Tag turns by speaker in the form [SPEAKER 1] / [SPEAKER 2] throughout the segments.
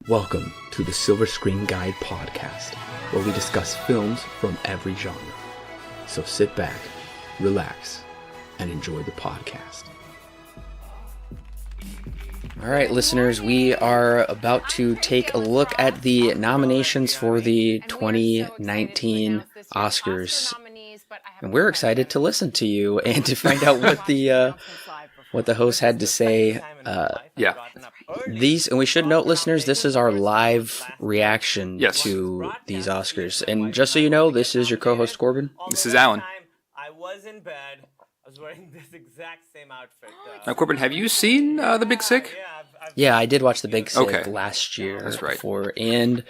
[SPEAKER 1] Welcome to the Silver Screen Guide podcast, where we discuss films from every genre. So sit back, relax, and enjoy the podcast. All right, listeners, we are about to take a look at the nominations for the 2019 Oscars. And we're excited to listen to you and to find out what the host had to say. And we should note, listeners, this is our live reaction to these Oscars. And just so you know, this is your co-host Corbin.
[SPEAKER 2] This is Allen.
[SPEAKER 3] I was in bed. I was wearing this exact same outfit.
[SPEAKER 2] Now, Corbin, have you seen The Big Sick?
[SPEAKER 1] Yeah, I did watch The Big Sick last year.
[SPEAKER 2] That's right.
[SPEAKER 1] And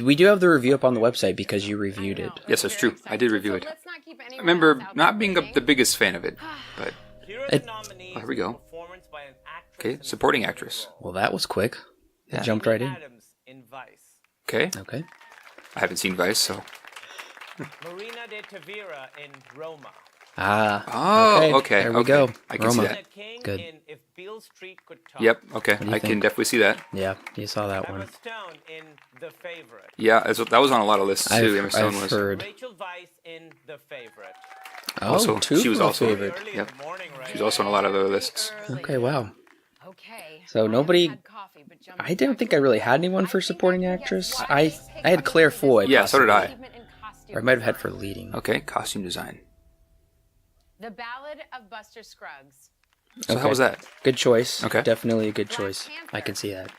[SPEAKER 1] we do have the review up on the website because you reviewed it.
[SPEAKER 2] Yes, that's true. I did review it. I remember not being the biggest fan of it, but here we go. Okay, supporting actress.
[SPEAKER 1] Well, that was quick. It jumped right in.
[SPEAKER 2] Okay. I haven't seen Vice, so.
[SPEAKER 3] Marina de Tavira in Roma.
[SPEAKER 2] Okay.
[SPEAKER 1] There we go.
[SPEAKER 2] I can see that.
[SPEAKER 1] Good.
[SPEAKER 3] If Beale Street Could Talk.
[SPEAKER 2] Yep, okay. I can definitely see that.
[SPEAKER 1] Yeah, you saw that one.
[SPEAKER 3] Emma Stone in The Favorite.
[SPEAKER 2] Yeah, that was on a lot of lists too. Emma Stone was.
[SPEAKER 1] Heard.
[SPEAKER 3] Rachel Weisz in The Favorite.
[SPEAKER 1] Oh,
[SPEAKER 2] she was also
[SPEAKER 1] favorite.
[SPEAKER 2] Yep. She was also on a lot of other lists.
[SPEAKER 1] Okay, wow.
[SPEAKER 4] Okay.
[SPEAKER 1] So nobody. I didn't think I really had anyone for supporting actress. I had Claire Foy.
[SPEAKER 2] Yeah, so did I.
[SPEAKER 1] Or I might have had for leading.
[SPEAKER 2] Okay, costume design.
[SPEAKER 4] The Ballad of Buster Scruggs.
[SPEAKER 2] So how was that?
[SPEAKER 1] Good choice.
[SPEAKER 2] Okay.
[SPEAKER 1] Definitely a good choice. I can see that.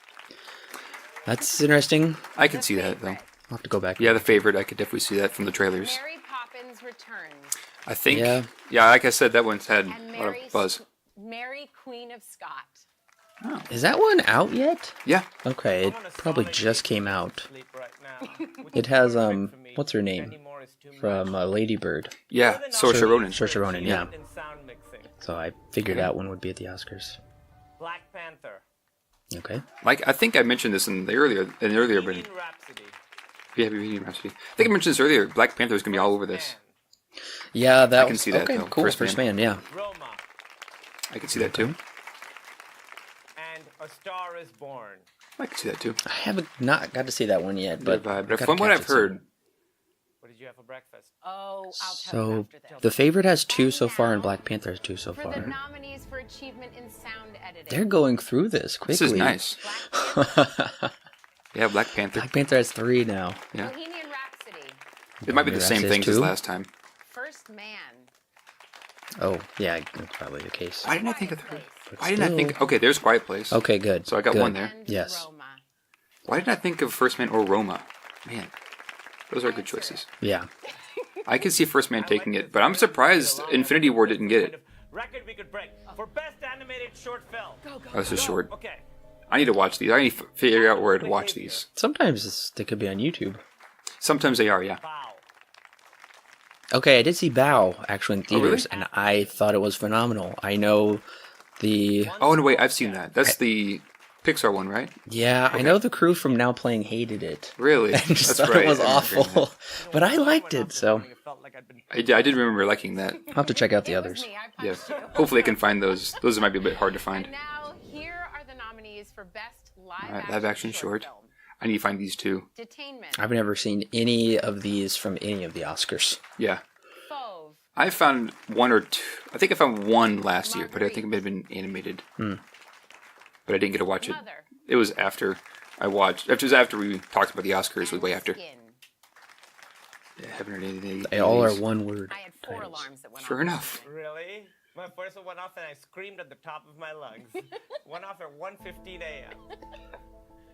[SPEAKER 1] That's interesting.
[SPEAKER 2] I can see that, though.
[SPEAKER 1] I'll have to go back.
[SPEAKER 2] Yeah, The Favorite, I could definitely see that from the trailers.
[SPEAKER 4] Mary Poppins Returns.
[SPEAKER 2] I think.
[SPEAKER 1] Yeah.
[SPEAKER 2] Like I said, that one's had
[SPEAKER 4] And
[SPEAKER 2] a lot of buzz.
[SPEAKER 4] Mary Queen of Scott.
[SPEAKER 1] Is that one out yet?
[SPEAKER 2] Yeah.
[SPEAKER 1] Okay, it probably just came out. It has, what's her name? From Lady Bird.
[SPEAKER 2] Yeah, Saoirse Ronan.
[SPEAKER 1] Saoirse Ronan, yeah.
[SPEAKER 3] In sound mixing.
[SPEAKER 1] So I figured that one would be at the Oscars.
[SPEAKER 3] Black Panther.
[SPEAKER 1] Okay.
[SPEAKER 2] Like, I think I mentioned this in the earlier, but
[SPEAKER 3] Bohemian Rhapsody.
[SPEAKER 2] yeah, Bohemian Rhapsody. I think I mentioned this earlier. Black Panther is gonna be all over this.
[SPEAKER 1] Yeah, that
[SPEAKER 2] I can see that,
[SPEAKER 1] okay,
[SPEAKER 2] though.
[SPEAKER 1] cool. First Man, yeah.
[SPEAKER 3] Roma.
[SPEAKER 2] I can see that too.
[SPEAKER 3] And A Star Is Born.
[SPEAKER 2] I can see that too.
[SPEAKER 1] I haven't not got to see that one yet, but
[SPEAKER 2] But from what I've heard,
[SPEAKER 3] What did you have for breakfast?
[SPEAKER 4] Oh, I'll tell
[SPEAKER 1] So
[SPEAKER 4] you after this.
[SPEAKER 1] The Favorite has 2 so far, and Black Panther has 2 so
[SPEAKER 4] For the
[SPEAKER 1] far.
[SPEAKER 4] nominees for achievement in sound editing.
[SPEAKER 1] They're going through this quickly.
[SPEAKER 2] this is nice.
[SPEAKER 4] Black
[SPEAKER 2] Yeah, Black Panther.
[SPEAKER 1] Black Panther has 3 now.
[SPEAKER 2] Yeah.
[SPEAKER 4] Bohemian Rhapsody.
[SPEAKER 2] It might be the same
[SPEAKER 1] Rhapsody
[SPEAKER 2] things as
[SPEAKER 1] 2?
[SPEAKER 2] last time.
[SPEAKER 4] First Man.
[SPEAKER 1] Oh, yeah, that's probably the case.
[SPEAKER 2] Why didn't I think of her?
[SPEAKER 1] But
[SPEAKER 2] Why didn't I think? Okay, there's Quiet Place.
[SPEAKER 1] Okay, good.
[SPEAKER 2] So I got
[SPEAKER 1] good.
[SPEAKER 2] one there.
[SPEAKER 4] And
[SPEAKER 1] Yes.
[SPEAKER 4] Roma.
[SPEAKER 2] Why didn't I think of First Man or Roma? Man, those are good choices.
[SPEAKER 1] Yeah.
[SPEAKER 2] I can see First Man taking it, but I'm surprised Infinity War didn't get it.
[SPEAKER 3] Record we could break for best animated short film.
[SPEAKER 2] Oh, this is short.
[SPEAKER 3] Okay.
[SPEAKER 2] I need to watch these. I need to figure out where to watch these.
[SPEAKER 1] Sometimes they could be on YouTube.
[SPEAKER 2] Sometimes they are, yeah.
[SPEAKER 3] Wow.
[SPEAKER 1] Okay, I did see Bow actually in theaters,
[SPEAKER 2] really?
[SPEAKER 1] and I thought it was phenomenal. I know the...
[SPEAKER 2] Oh, no, wait, I've seen that. That's the Pixar one, right?
[SPEAKER 1] Yeah, I know the crew from Now Playing hated it.
[SPEAKER 2] Really?
[SPEAKER 1] I just
[SPEAKER 2] That's
[SPEAKER 1] thought
[SPEAKER 2] right.
[SPEAKER 1] it was
[SPEAKER 2] I remember hearing
[SPEAKER 1] awful. But I liked it, so
[SPEAKER 2] that. I did remember liking that.
[SPEAKER 1] I'll have to check out the
[SPEAKER 4] It was
[SPEAKER 1] others.
[SPEAKER 4] me. I
[SPEAKER 2] Yeah.
[SPEAKER 4] punched you.
[SPEAKER 2] Hopefully I can find those. Those might be a bit hard to find.
[SPEAKER 4] And now, here are the nominees for best live,
[SPEAKER 2] Live action short.
[SPEAKER 4] film.
[SPEAKER 2] I need to find these two.
[SPEAKER 4] Detainment.
[SPEAKER 1] I've never seen any of these from any of the Oscars.
[SPEAKER 2] Yeah.
[SPEAKER 4] Fauve.
[SPEAKER 2] I found one or two. I think I found one last year, but I think it may have been animated. But I didn't get to watch it.
[SPEAKER 4] Mother.
[SPEAKER 2] It was after I watched. It was after we talked about the Oscars. It was way after.
[SPEAKER 4] Skin.
[SPEAKER 2] Yeah, haven't heard anything.
[SPEAKER 1] They all are one-word
[SPEAKER 4] I had 4
[SPEAKER 1] titles.
[SPEAKER 4] alarms that went
[SPEAKER 2] Sure
[SPEAKER 4] off.
[SPEAKER 2] enough.
[SPEAKER 3] Really? My first one went off and I screamed at the top of my lungs. Went off at 1:15 a.m.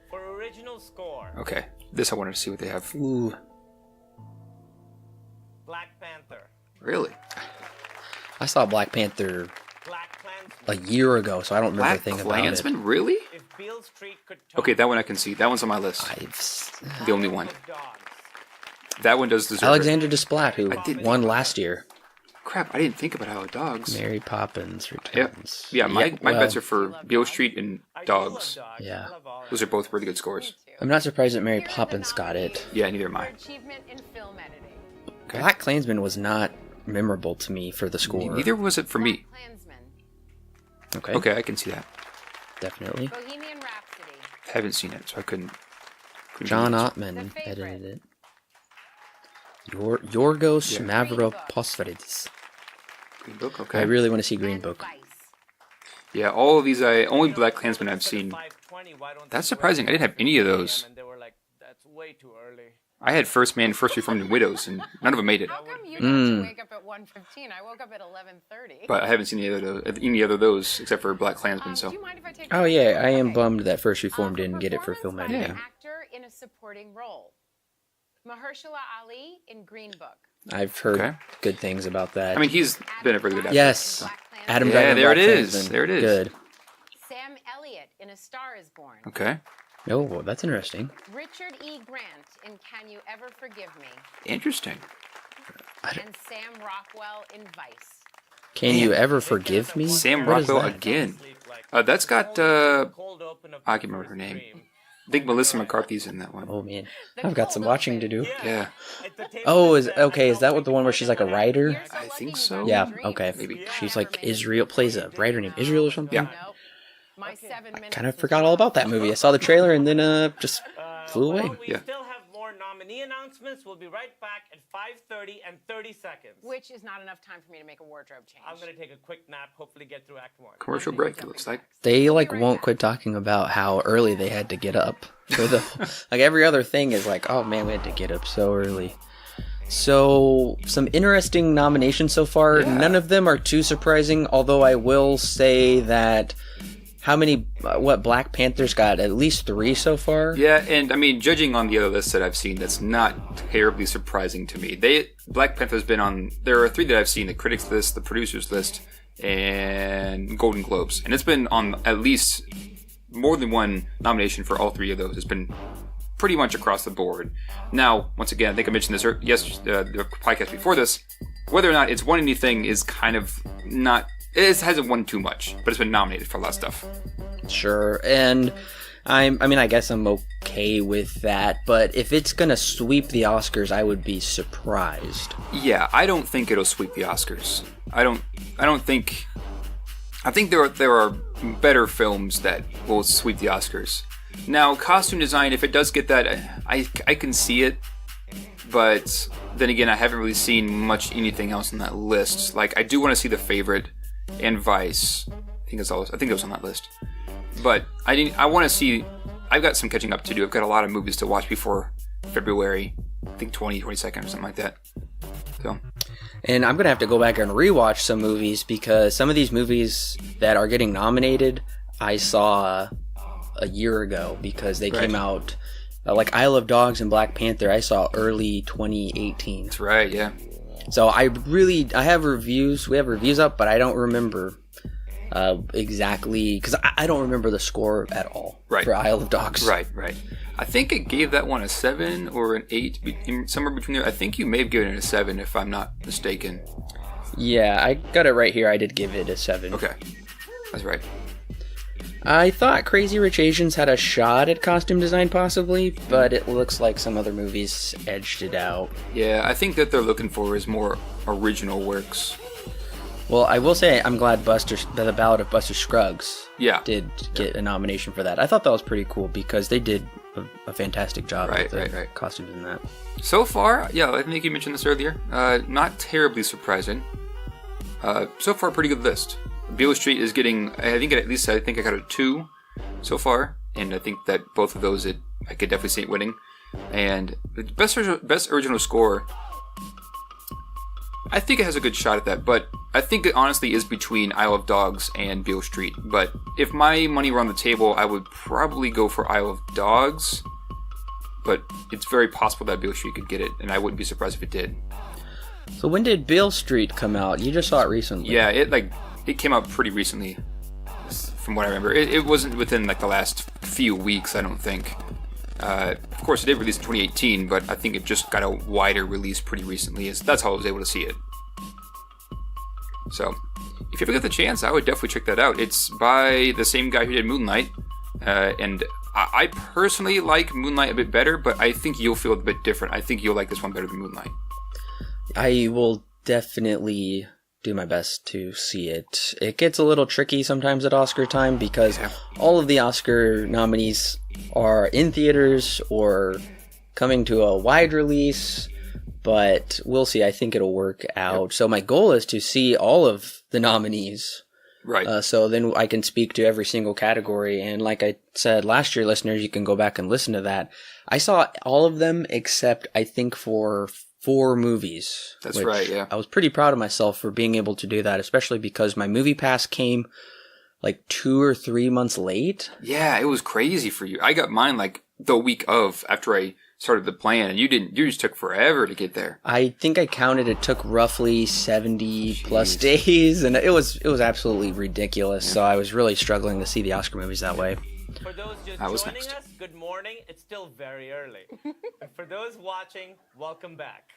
[SPEAKER 3] For original score,
[SPEAKER 2] Okay, this I wanted to see what they have.
[SPEAKER 1] Ooh,
[SPEAKER 3] Black Panther.
[SPEAKER 2] Really?
[SPEAKER 1] I saw Black Panther
[SPEAKER 3] Black Klansman.
[SPEAKER 1] a year ago, so I don't remember
[SPEAKER 2] Black
[SPEAKER 1] anything about it.
[SPEAKER 2] Klansman? Really?
[SPEAKER 3] If Beale Street Could Talk.
[SPEAKER 2] Okay, that one I can see. That one's on my list.
[SPEAKER 1] I've...
[SPEAKER 2] The only one.
[SPEAKER 3] Of Dogs.
[SPEAKER 2] That one does deserve it.
[SPEAKER 1] Alexander Desplat, who
[SPEAKER 2] did-
[SPEAKER 1] won last year.
[SPEAKER 2] Crap, I didn't think about Isle of Dogs.
[SPEAKER 1] Mary Poppins
[SPEAKER 2] Yeah,
[SPEAKER 1] Returns.
[SPEAKER 2] yeah. My
[SPEAKER 1] well,
[SPEAKER 2] bets are for Beale Street and
[SPEAKER 3] I do love
[SPEAKER 2] Dogs.
[SPEAKER 1] Yeah.
[SPEAKER 3] I love all
[SPEAKER 2] Those are both really good scores.
[SPEAKER 1] I'm not surprised that Mary
[SPEAKER 4] Here are the
[SPEAKER 1] Poppins got it.
[SPEAKER 4] nominees
[SPEAKER 2] Yeah, neither am
[SPEAKER 4] For
[SPEAKER 2] I.
[SPEAKER 4] achievement in film editing.
[SPEAKER 2] Okay.
[SPEAKER 1] Black Klansman was not memorable to me for the score.
[SPEAKER 2] Neither was it for me.
[SPEAKER 4] Klansman.
[SPEAKER 1] Okay.
[SPEAKER 2] Okay, I can see that.
[SPEAKER 1] Definitely.
[SPEAKER 4] Bohemian Rhapsody.
[SPEAKER 2] Haven't seen it, so I couldn't
[SPEAKER 1] John
[SPEAKER 2] do this.
[SPEAKER 1] Ottman edited it. Yorgos Mavropoulos.
[SPEAKER 2] Green Book, okay.
[SPEAKER 1] I really want to see Green Book.
[SPEAKER 4] Vice.
[SPEAKER 2] Yeah, all of these, only Black Klansman I've seen. That's surprising. I didn't have any of those.
[SPEAKER 3] And they were like, that's way too early.
[SPEAKER 2] I had First Man, First Reformed, and Widows, and none of them made it.
[SPEAKER 4] How come you didn't wake up at 1:15? I woke up at 11:30.
[SPEAKER 2] But I haven't seen any other of those except for Black Klansman. So
[SPEAKER 4] Do you mind if I take
[SPEAKER 1] Oh yeah, I am bummed that First Reformed didn't get it for film
[SPEAKER 4] performance by
[SPEAKER 1] editing.
[SPEAKER 4] an actor in a supporting role. Mahershala Ali in Green Book.
[SPEAKER 1] I've heard
[SPEAKER 2] Okay.
[SPEAKER 1] good things about that.
[SPEAKER 2] I mean, he's been a really good actor.
[SPEAKER 1] yes,
[SPEAKER 4] Black Klansman.
[SPEAKER 1] Adam
[SPEAKER 2] Yeah,
[SPEAKER 1] Driver.
[SPEAKER 2] there it
[SPEAKER 1] Black
[SPEAKER 2] is.
[SPEAKER 1] Klansman.
[SPEAKER 2] There it is.
[SPEAKER 1] Good.
[SPEAKER 4] Sam Elliott in A Star Is Born.
[SPEAKER 2] Okay,
[SPEAKER 1] Oh, that's interesting.
[SPEAKER 4] Richard E. Grant in Can You Ever Forgive Me?
[SPEAKER 2] interesting.
[SPEAKER 4] And Sam Rockwell in Vice.
[SPEAKER 1] Can you ever forgive me?
[SPEAKER 2] Sam
[SPEAKER 1] What is
[SPEAKER 2] Rockwell
[SPEAKER 1] that?
[SPEAKER 2] again. That's got I can remember her name. I think Melissa McCarthy's in that one.
[SPEAKER 1] Oh man, I've got some watching to do.
[SPEAKER 2] Yeah,
[SPEAKER 1] Oh, is that what the one where she's like a writer?
[SPEAKER 2] I think so.
[SPEAKER 1] Yeah. Okay.
[SPEAKER 2] Maybe.
[SPEAKER 1] She's like Israel, plays a writer named Israel or something.
[SPEAKER 2] Yeah.
[SPEAKER 4] Nope. My 7 minutes.
[SPEAKER 1] Kind of forgot all about that movie. I saw the trailer and then just flew away.
[SPEAKER 3] Well, we
[SPEAKER 2] Yeah.
[SPEAKER 3] still have more nominee announcements. We'll be right back at 5:30 and 30 seconds.
[SPEAKER 4] Which is not enough time for me to make a wardrobe change.
[SPEAKER 3] I'm going to take a quick nap, hopefully get through Act 1.
[SPEAKER 2] Commercial break, it looks like.
[SPEAKER 1] They like won't quit talking about how early they had to get up for the like every other thing is like, oh man, we had to get up so early. So some interesting nominations so far.
[SPEAKER 2] Yeah.
[SPEAKER 1] None of them are too surprising, although I will say that how many Black Panther's got at least 3 so far.
[SPEAKER 2] Yeah, and I mean, judging on the other lists that I've seen, that's not terribly surprising to me. Black Panther's been on. There are 3 that I've seen: the critics list, the producers list, and Golden Globes, and it's been on at least more than one nomination for all 3 of those. It's been pretty much across the board. Now, once again, I think I mentioned this the podcast before this. Whether or not it's won anything is kind of not. It hasn't won too much, but it's been nominated for a lot of stuff.
[SPEAKER 1] Sure, and I mean, I guess I'm okay with that. But if it's gonna sweep the Oscars, I would be surprised.
[SPEAKER 2] Yeah, I don't think it'll sweep the Oscars. I don't think. I think there are better films that will sweep the Oscars. Now, costume design, if it does get that, I can see it. But then again, I haven't really seen much anything else on that list. Like, I do want to see The Favorite and Vice. I think it was on that list. But I want to see. I've got some catching up to do. I've got a lot of movies to watch before February. I think 22nd or something like that. So.
[SPEAKER 1] And I'm going to have to go back and rewatch some movies because some of these movies that are getting nominated, I saw a year ago because they came out, like Isle of Dogs and Black Panther, I saw early 2018.
[SPEAKER 2] That's right, yeah.
[SPEAKER 1] So I have reviews, we have reviews up, but I don't remember exactly, because I don't remember the score at all for Isle of Dogs.
[SPEAKER 2] Right. I think it gave that one a 7 or an 8, somewhere between there. I think you may have given it a 7 if I'm not mistaken.
[SPEAKER 1] Yeah, I got it right here. I did give it a 7.
[SPEAKER 2] Okay, that's right.
[SPEAKER 1] I thought Crazy Rich Asians had a shot at costume design possibly, but it looks like some other movies edged it out.
[SPEAKER 2] Yeah, I think that they're looking for is more original works.
[SPEAKER 1] Well, I will say I'm glad the Ballad of Buster Scruggs did get a nomination for that. I thought that was pretty cool because they did a fantastic job with the costumes in that.
[SPEAKER 2] So far, yeah, I think you mentioned this earlier, not terribly surprising. So far, pretty good list. Beale Street is getting, I think I got a 2 so far, and I think that both of those, I could definitely see it winning. And the best original score, I think it has a good shot at that, but I think it honestly is between Isle of Dogs and Beale Street. But if my money were on the table, I would probably go for Isle of Dogs, but it's very possible that Beale Street could get it, and I wouldn't be surprised if it did.
[SPEAKER 1] So when did Beale Street come out? You just saw it recently.
[SPEAKER 2] Yeah, it came out pretty recently, from what I remember. It wasn't within the last few weeks, I don't think. Of course, it did release in 2018, but I think it just got a wider release pretty recently. That's how I was able to see it. So, if you ever get the chance, I would definitely check that out. It's by the same guy who did Moonlight, and I personally like Moonlight a bit better, but I think you'll feel a bit different. I think you'll like this one better than Moonlight.
[SPEAKER 1] I will definitely do my best to see it. It gets a little tricky sometimes at Oscar time because all of the Oscar nominees are in theaters or coming to a wide release, but we'll see. I think it'll work out. So my goal is to see all of the nominees.
[SPEAKER 2] Right.
[SPEAKER 1] So then I can speak to every single category. And like I said last year, listeners, you can go back and listen to that. I saw all of them except I think for 4 movies.
[SPEAKER 2] That's right, yeah.
[SPEAKER 1] I was pretty proud of myself for being able to do that, especially because my movie pass came like 2 or 3 months late.
[SPEAKER 2] Yeah, it was crazy for you. I got mine like the week of after I started the plan, and you just took forever to get there.
[SPEAKER 1] I think I counted it took roughly 70 plus days, and it was absolutely ridiculous. So I was really struggling to see the Oscar movies that way.
[SPEAKER 3] For those just
[SPEAKER 2] I was
[SPEAKER 3] joining
[SPEAKER 2] next.
[SPEAKER 3] us, good morning. It's still very early. And for those watching, welcome back.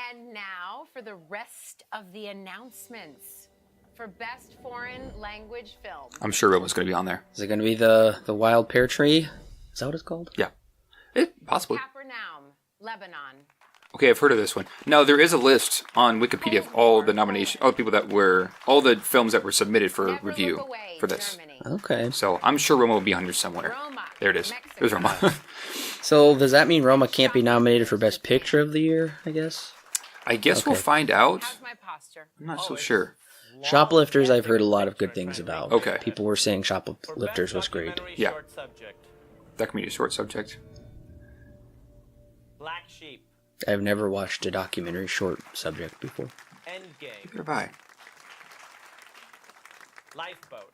[SPEAKER 4] And now for the rest of the announcements for Best Foreign Language Film.
[SPEAKER 2] I'm sure Roma's going to be on there.
[SPEAKER 1] Is it going to be the Wild Pear Tree? Is that what it's called?
[SPEAKER 2] Yeah. Possibly.
[SPEAKER 4] Capernaum, Lebanon.
[SPEAKER 2] Okay, I've heard of this one. Now, there is a list on Wikipedia of all the all the films that were submitted for
[SPEAKER 4] Never
[SPEAKER 2] review
[SPEAKER 4] Look Away,
[SPEAKER 2] for this.
[SPEAKER 4] Germany.
[SPEAKER 1] Okay.
[SPEAKER 2] So I'm sure Roma will be on here somewhere.
[SPEAKER 4] Roma,
[SPEAKER 2] There it is.
[SPEAKER 4] Mexico.
[SPEAKER 2] There's Roma.
[SPEAKER 1] So does that mean Roma can't be nominated for Best Picture of the Year, I guess?
[SPEAKER 2] I guess we'll
[SPEAKER 1] Okay.
[SPEAKER 2] find out.
[SPEAKER 4] How's my posture?
[SPEAKER 2] I'm not so sure.
[SPEAKER 1] Shoplifters, I've heard a lot of good things about.
[SPEAKER 2] Okay.
[SPEAKER 1] People were saying
[SPEAKER 3] For
[SPEAKER 1] Shoplifters
[SPEAKER 3] best
[SPEAKER 1] was great.
[SPEAKER 3] documentary
[SPEAKER 2] Yeah.
[SPEAKER 3] short subject,
[SPEAKER 2] Documentary short subject.
[SPEAKER 3] Black Sheep,
[SPEAKER 1] I've never watched a documentary short subject before.
[SPEAKER 3] Endgame,
[SPEAKER 2] Goodbye.
[SPEAKER 3] Lifeboat,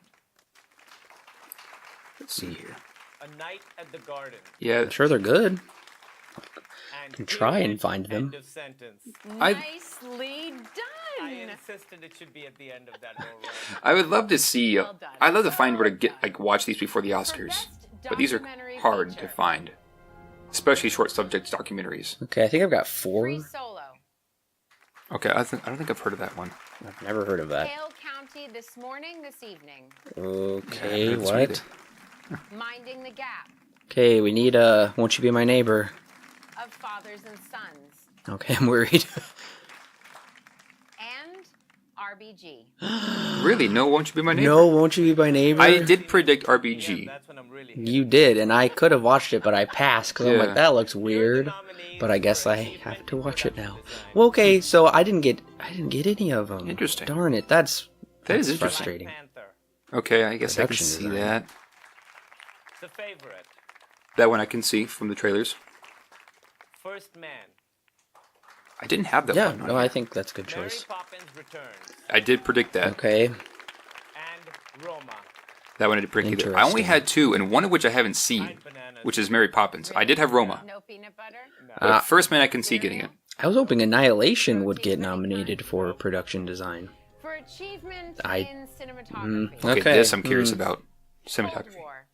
[SPEAKER 2] Let's see here.
[SPEAKER 3] A Night at the Garden,
[SPEAKER 2] Yeah,
[SPEAKER 1] I'm sure they're good.
[SPEAKER 3] and
[SPEAKER 1] Can try and
[SPEAKER 3] Period,
[SPEAKER 1] find them.
[SPEAKER 3] End of sentence.
[SPEAKER 4] Nicely
[SPEAKER 3] I
[SPEAKER 4] done.
[SPEAKER 3] insisted it should be at the end of that whole run.
[SPEAKER 2] I would love to see.
[SPEAKER 4] Well done.
[SPEAKER 2] I'd love to find where to get
[SPEAKER 4] Well done.
[SPEAKER 2] watch these before the
[SPEAKER 4] For
[SPEAKER 2] Oscars,
[SPEAKER 4] Best
[SPEAKER 2] but these are
[SPEAKER 4] Documentary
[SPEAKER 2] hard
[SPEAKER 4] Feature.
[SPEAKER 2] to find, especially short subject documentaries.
[SPEAKER 1] Okay, I think I've got 4.
[SPEAKER 4] Free Solo,
[SPEAKER 2] Okay, I don't think I've heard of that one.
[SPEAKER 1] I've never heard of that.
[SPEAKER 4] Hale County This Morning, This Evening,
[SPEAKER 1] Okay,
[SPEAKER 2] Yeah, that's
[SPEAKER 1] what?
[SPEAKER 4] Minding the Gap,
[SPEAKER 1] Okay, we need Won't You Be My Neighbor?
[SPEAKER 4] Of Fathers and Sons,
[SPEAKER 1] Okay, I'm worried.
[SPEAKER 4] and RBG.
[SPEAKER 2] Really? No, won't you be my neighbor?
[SPEAKER 1] No, Won't You Be My Neighbor?
[SPEAKER 2] I did predict
[SPEAKER 3] Yeah,
[SPEAKER 2] RBG.
[SPEAKER 3] that's when I'm really
[SPEAKER 1] You did, and I could have watched it, but I passed because I'm
[SPEAKER 2] Yeah.
[SPEAKER 1] like, that looks weird. But I guess I have to watch it now. Well, okay, so I didn't get any of them.
[SPEAKER 2] Interesting.
[SPEAKER 1] Darn it, that's
[SPEAKER 2] That is
[SPEAKER 1] that's
[SPEAKER 2] interesting.
[SPEAKER 1] frustrating.
[SPEAKER 3] Panther,
[SPEAKER 2] Okay, I guess I can
[SPEAKER 1] Production
[SPEAKER 2] see
[SPEAKER 1] design.
[SPEAKER 2] that.
[SPEAKER 3] The Favorite,
[SPEAKER 2] That one I can see from the trailers.
[SPEAKER 3] First Man,
[SPEAKER 2] I didn't have that
[SPEAKER 1] Yeah,
[SPEAKER 2] one. on
[SPEAKER 1] no,
[SPEAKER 2] here.
[SPEAKER 1] I think that's a good
[SPEAKER 3] Mary
[SPEAKER 1] choice.
[SPEAKER 3] Poppins Returns,
[SPEAKER 2] I did predict that.
[SPEAKER 1] Okay,
[SPEAKER 3] and Roma.
[SPEAKER 2] That one I did predict either. I only
[SPEAKER 1] Interesting.
[SPEAKER 2] had 2, and one of which I haven't seen,
[SPEAKER 3] Nine Bananas.
[SPEAKER 2] which is Mary Poppins. I did have Roma.
[SPEAKER 4] No peanut butter?
[SPEAKER 2] But First Man I can see getting it.
[SPEAKER 1] I was hoping Annihilation would get nominated for production design.
[SPEAKER 4] For achievement
[SPEAKER 1] I-
[SPEAKER 4] in cinematography.
[SPEAKER 2] Okay,
[SPEAKER 1] Okay,
[SPEAKER 2] this I'm curious
[SPEAKER 1] mm.
[SPEAKER 2] about.
[SPEAKER 4] Cold
[SPEAKER 2] Cinematography.
[SPEAKER 4] War,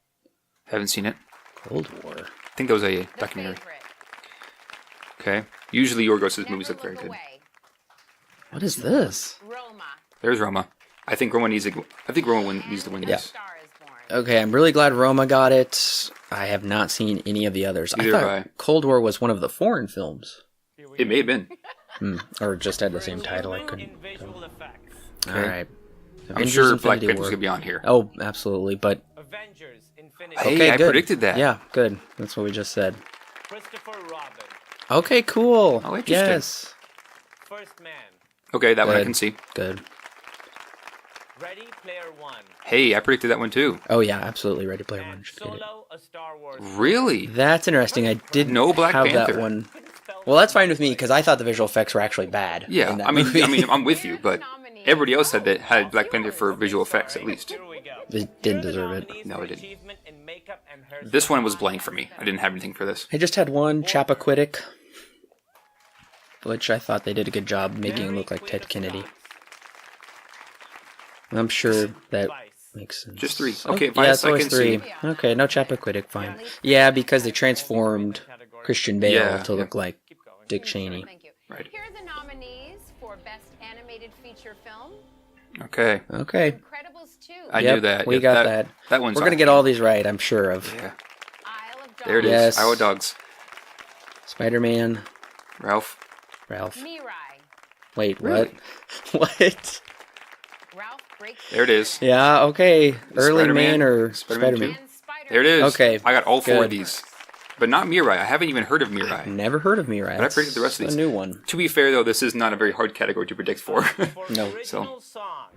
[SPEAKER 2] Haven't seen it.
[SPEAKER 1] Cold War.
[SPEAKER 2] I think that was a
[SPEAKER 4] The
[SPEAKER 2] documentary.
[SPEAKER 4] Favorite,
[SPEAKER 2] Okay. Usually Yorgos'
[SPEAKER 4] Never
[SPEAKER 2] movies look
[SPEAKER 4] Look
[SPEAKER 2] very good.
[SPEAKER 4] Away,
[SPEAKER 1] What is this?
[SPEAKER 4] Roma,
[SPEAKER 2] There's Roma. I think Roma needs to win
[SPEAKER 1] Yeah.
[SPEAKER 2] this.
[SPEAKER 4] Star is Born.
[SPEAKER 1] Okay, I'm really glad Roma got it. I have not seen any of the others.
[SPEAKER 2] Neither
[SPEAKER 1] I
[SPEAKER 2] have
[SPEAKER 1] thought
[SPEAKER 2] I.
[SPEAKER 1] Cold War was one of the foreign films.
[SPEAKER 2] It may have been.
[SPEAKER 1] Or just had the same title. I
[SPEAKER 3] Living
[SPEAKER 1] couldn't.
[SPEAKER 3] in visual effects,
[SPEAKER 1] Alright.
[SPEAKER 2] I'm sure Black Panther's gonna be on here.
[SPEAKER 1] Oh, absolutely. But
[SPEAKER 3] Avengers, Infinity,
[SPEAKER 2] Hey,
[SPEAKER 1] okay,
[SPEAKER 2] I
[SPEAKER 1] good.
[SPEAKER 2] predicted that.
[SPEAKER 1] Yeah, good. That's what we just said.
[SPEAKER 3] Christopher Robin,
[SPEAKER 1] Okay, cool.
[SPEAKER 2] Oh, interesting.
[SPEAKER 1] Yes.
[SPEAKER 3] First Man,
[SPEAKER 2] Okay, that one I
[SPEAKER 1] Good.
[SPEAKER 2] can see.
[SPEAKER 1] Good.
[SPEAKER 3] Ready Player One,
[SPEAKER 2] Hey, I predicted that one too.
[SPEAKER 1] Oh yeah, absolutely. Ready Player One
[SPEAKER 3] and
[SPEAKER 1] should get it.
[SPEAKER 3] Solo, a Star Wars.
[SPEAKER 2] Really?
[SPEAKER 1] That's interesting. I didn't
[SPEAKER 2] No Black
[SPEAKER 1] have
[SPEAKER 2] Panther.
[SPEAKER 1] that one.
[SPEAKER 3] Couldn't spell
[SPEAKER 1] Well, that's fine with me because I thought the visual effects were actually bad.
[SPEAKER 2] Yeah.
[SPEAKER 1] in that
[SPEAKER 2] I mean,
[SPEAKER 1] movie.
[SPEAKER 2] I'm with you, but everybody else said that had Black Panther for visual effects at least.
[SPEAKER 3] Here we go.
[SPEAKER 1] They didn't deserve it.
[SPEAKER 2] No,
[SPEAKER 3] for
[SPEAKER 2] it didn't.
[SPEAKER 3] achievement in makeup and hairstyle.
[SPEAKER 2] This one was blank for me. I didn't have anything for this.
[SPEAKER 1] I just had one Chappaquiddick, which I thought they did a good job making him look like Ted Kennedy. I'm sure that
[SPEAKER 3] Vice.
[SPEAKER 1] makes sense.
[SPEAKER 2] Just 3.
[SPEAKER 1] Oh,
[SPEAKER 2] Okay,
[SPEAKER 1] yeah,
[SPEAKER 2] Vice
[SPEAKER 1] it's
[SPEAKER 2] I
[SPEAKER 1] always
[SPEAKER 2] can
[SPEAKER 1] 3.
[SPEAKER 2] see.
[SPEAKER 1] Okay, no Chappaquiddick, fine. Yeah, because they transformed Christian Bale
[SPEAKER 2] Yeah,
[SPEAKER 1] to
[SPEAKER 2] yeah.
[SPEAKER 1] look like
[SPEAKER 3] Keep going.
[SPEAKER 1] Dick Cheney.
[SPEAKER 4] Thank you.
[SPEAKER 2] Right.
[SPEAKER 4] Here are the nominees for Best Animated Feature Film.
[SPEAKER 2] Okay.
[SPEAKER 1] Okay,
[SPEAKER 4] Incredibles 2,
[SPEAKER 2] I
[SPEAKER 1] Yep,
[SPEAKER 2] knew that.
[SPEAKER 1] we
[SPEAKER 2] Yeah,
[SPEAKER 1] got that.
[SPEAKER 2] That one's
[SPEAKER 1] we're gonna
[SPEAKER 2] on.
[SPEAKER 1] get all these right, I'm sure of.
[SPEAKER 2] Yeah.
[SPEAKER 4] Isle of Dogs,
[SPEAKER 2] There it is.
[SPEAKER 1] Yes.
[SPEAKER 2] Iowa Dogs.
[SPEAKER 1] Spider-Man,
[SPEAKER 2] Ralph.
[SPEAKER 1] Ralph.
[SPEAKER 4] Mirai,
[SPEAKER 1] Wait,
[SPEAKER 2] Really?
[SPEAKER 1] what? What?
[SPEAKER 2] There it is.
[SPEAKER 1] Yeah, okay. Early
[SPEAKER 2] Spider-Man,
[SPEAKER 1] Man or
[SPEAKER 2] Spider-Man
[SPEAKER 1] Spider-Man?
[SPEAKER 2] 2. There it is.
[SPEAKER 1] Okay,
[SPEAKER 2] I got all 4 of
[SPEAKER 1] good.
[SPEAKER 2] these. But not Mirai. I haven't even heard of Mirai.
[SPEAKER 1] Never heard of Mirai.
[SPEAKER 2] But I predicted the rest of these.
[SPEAKER 1] A new one.
[SPEAKER 2] To be fair, though, this is not a very hard category to predict for.
[SPEAKER 1] No.
[SPEAKER 3] Original song.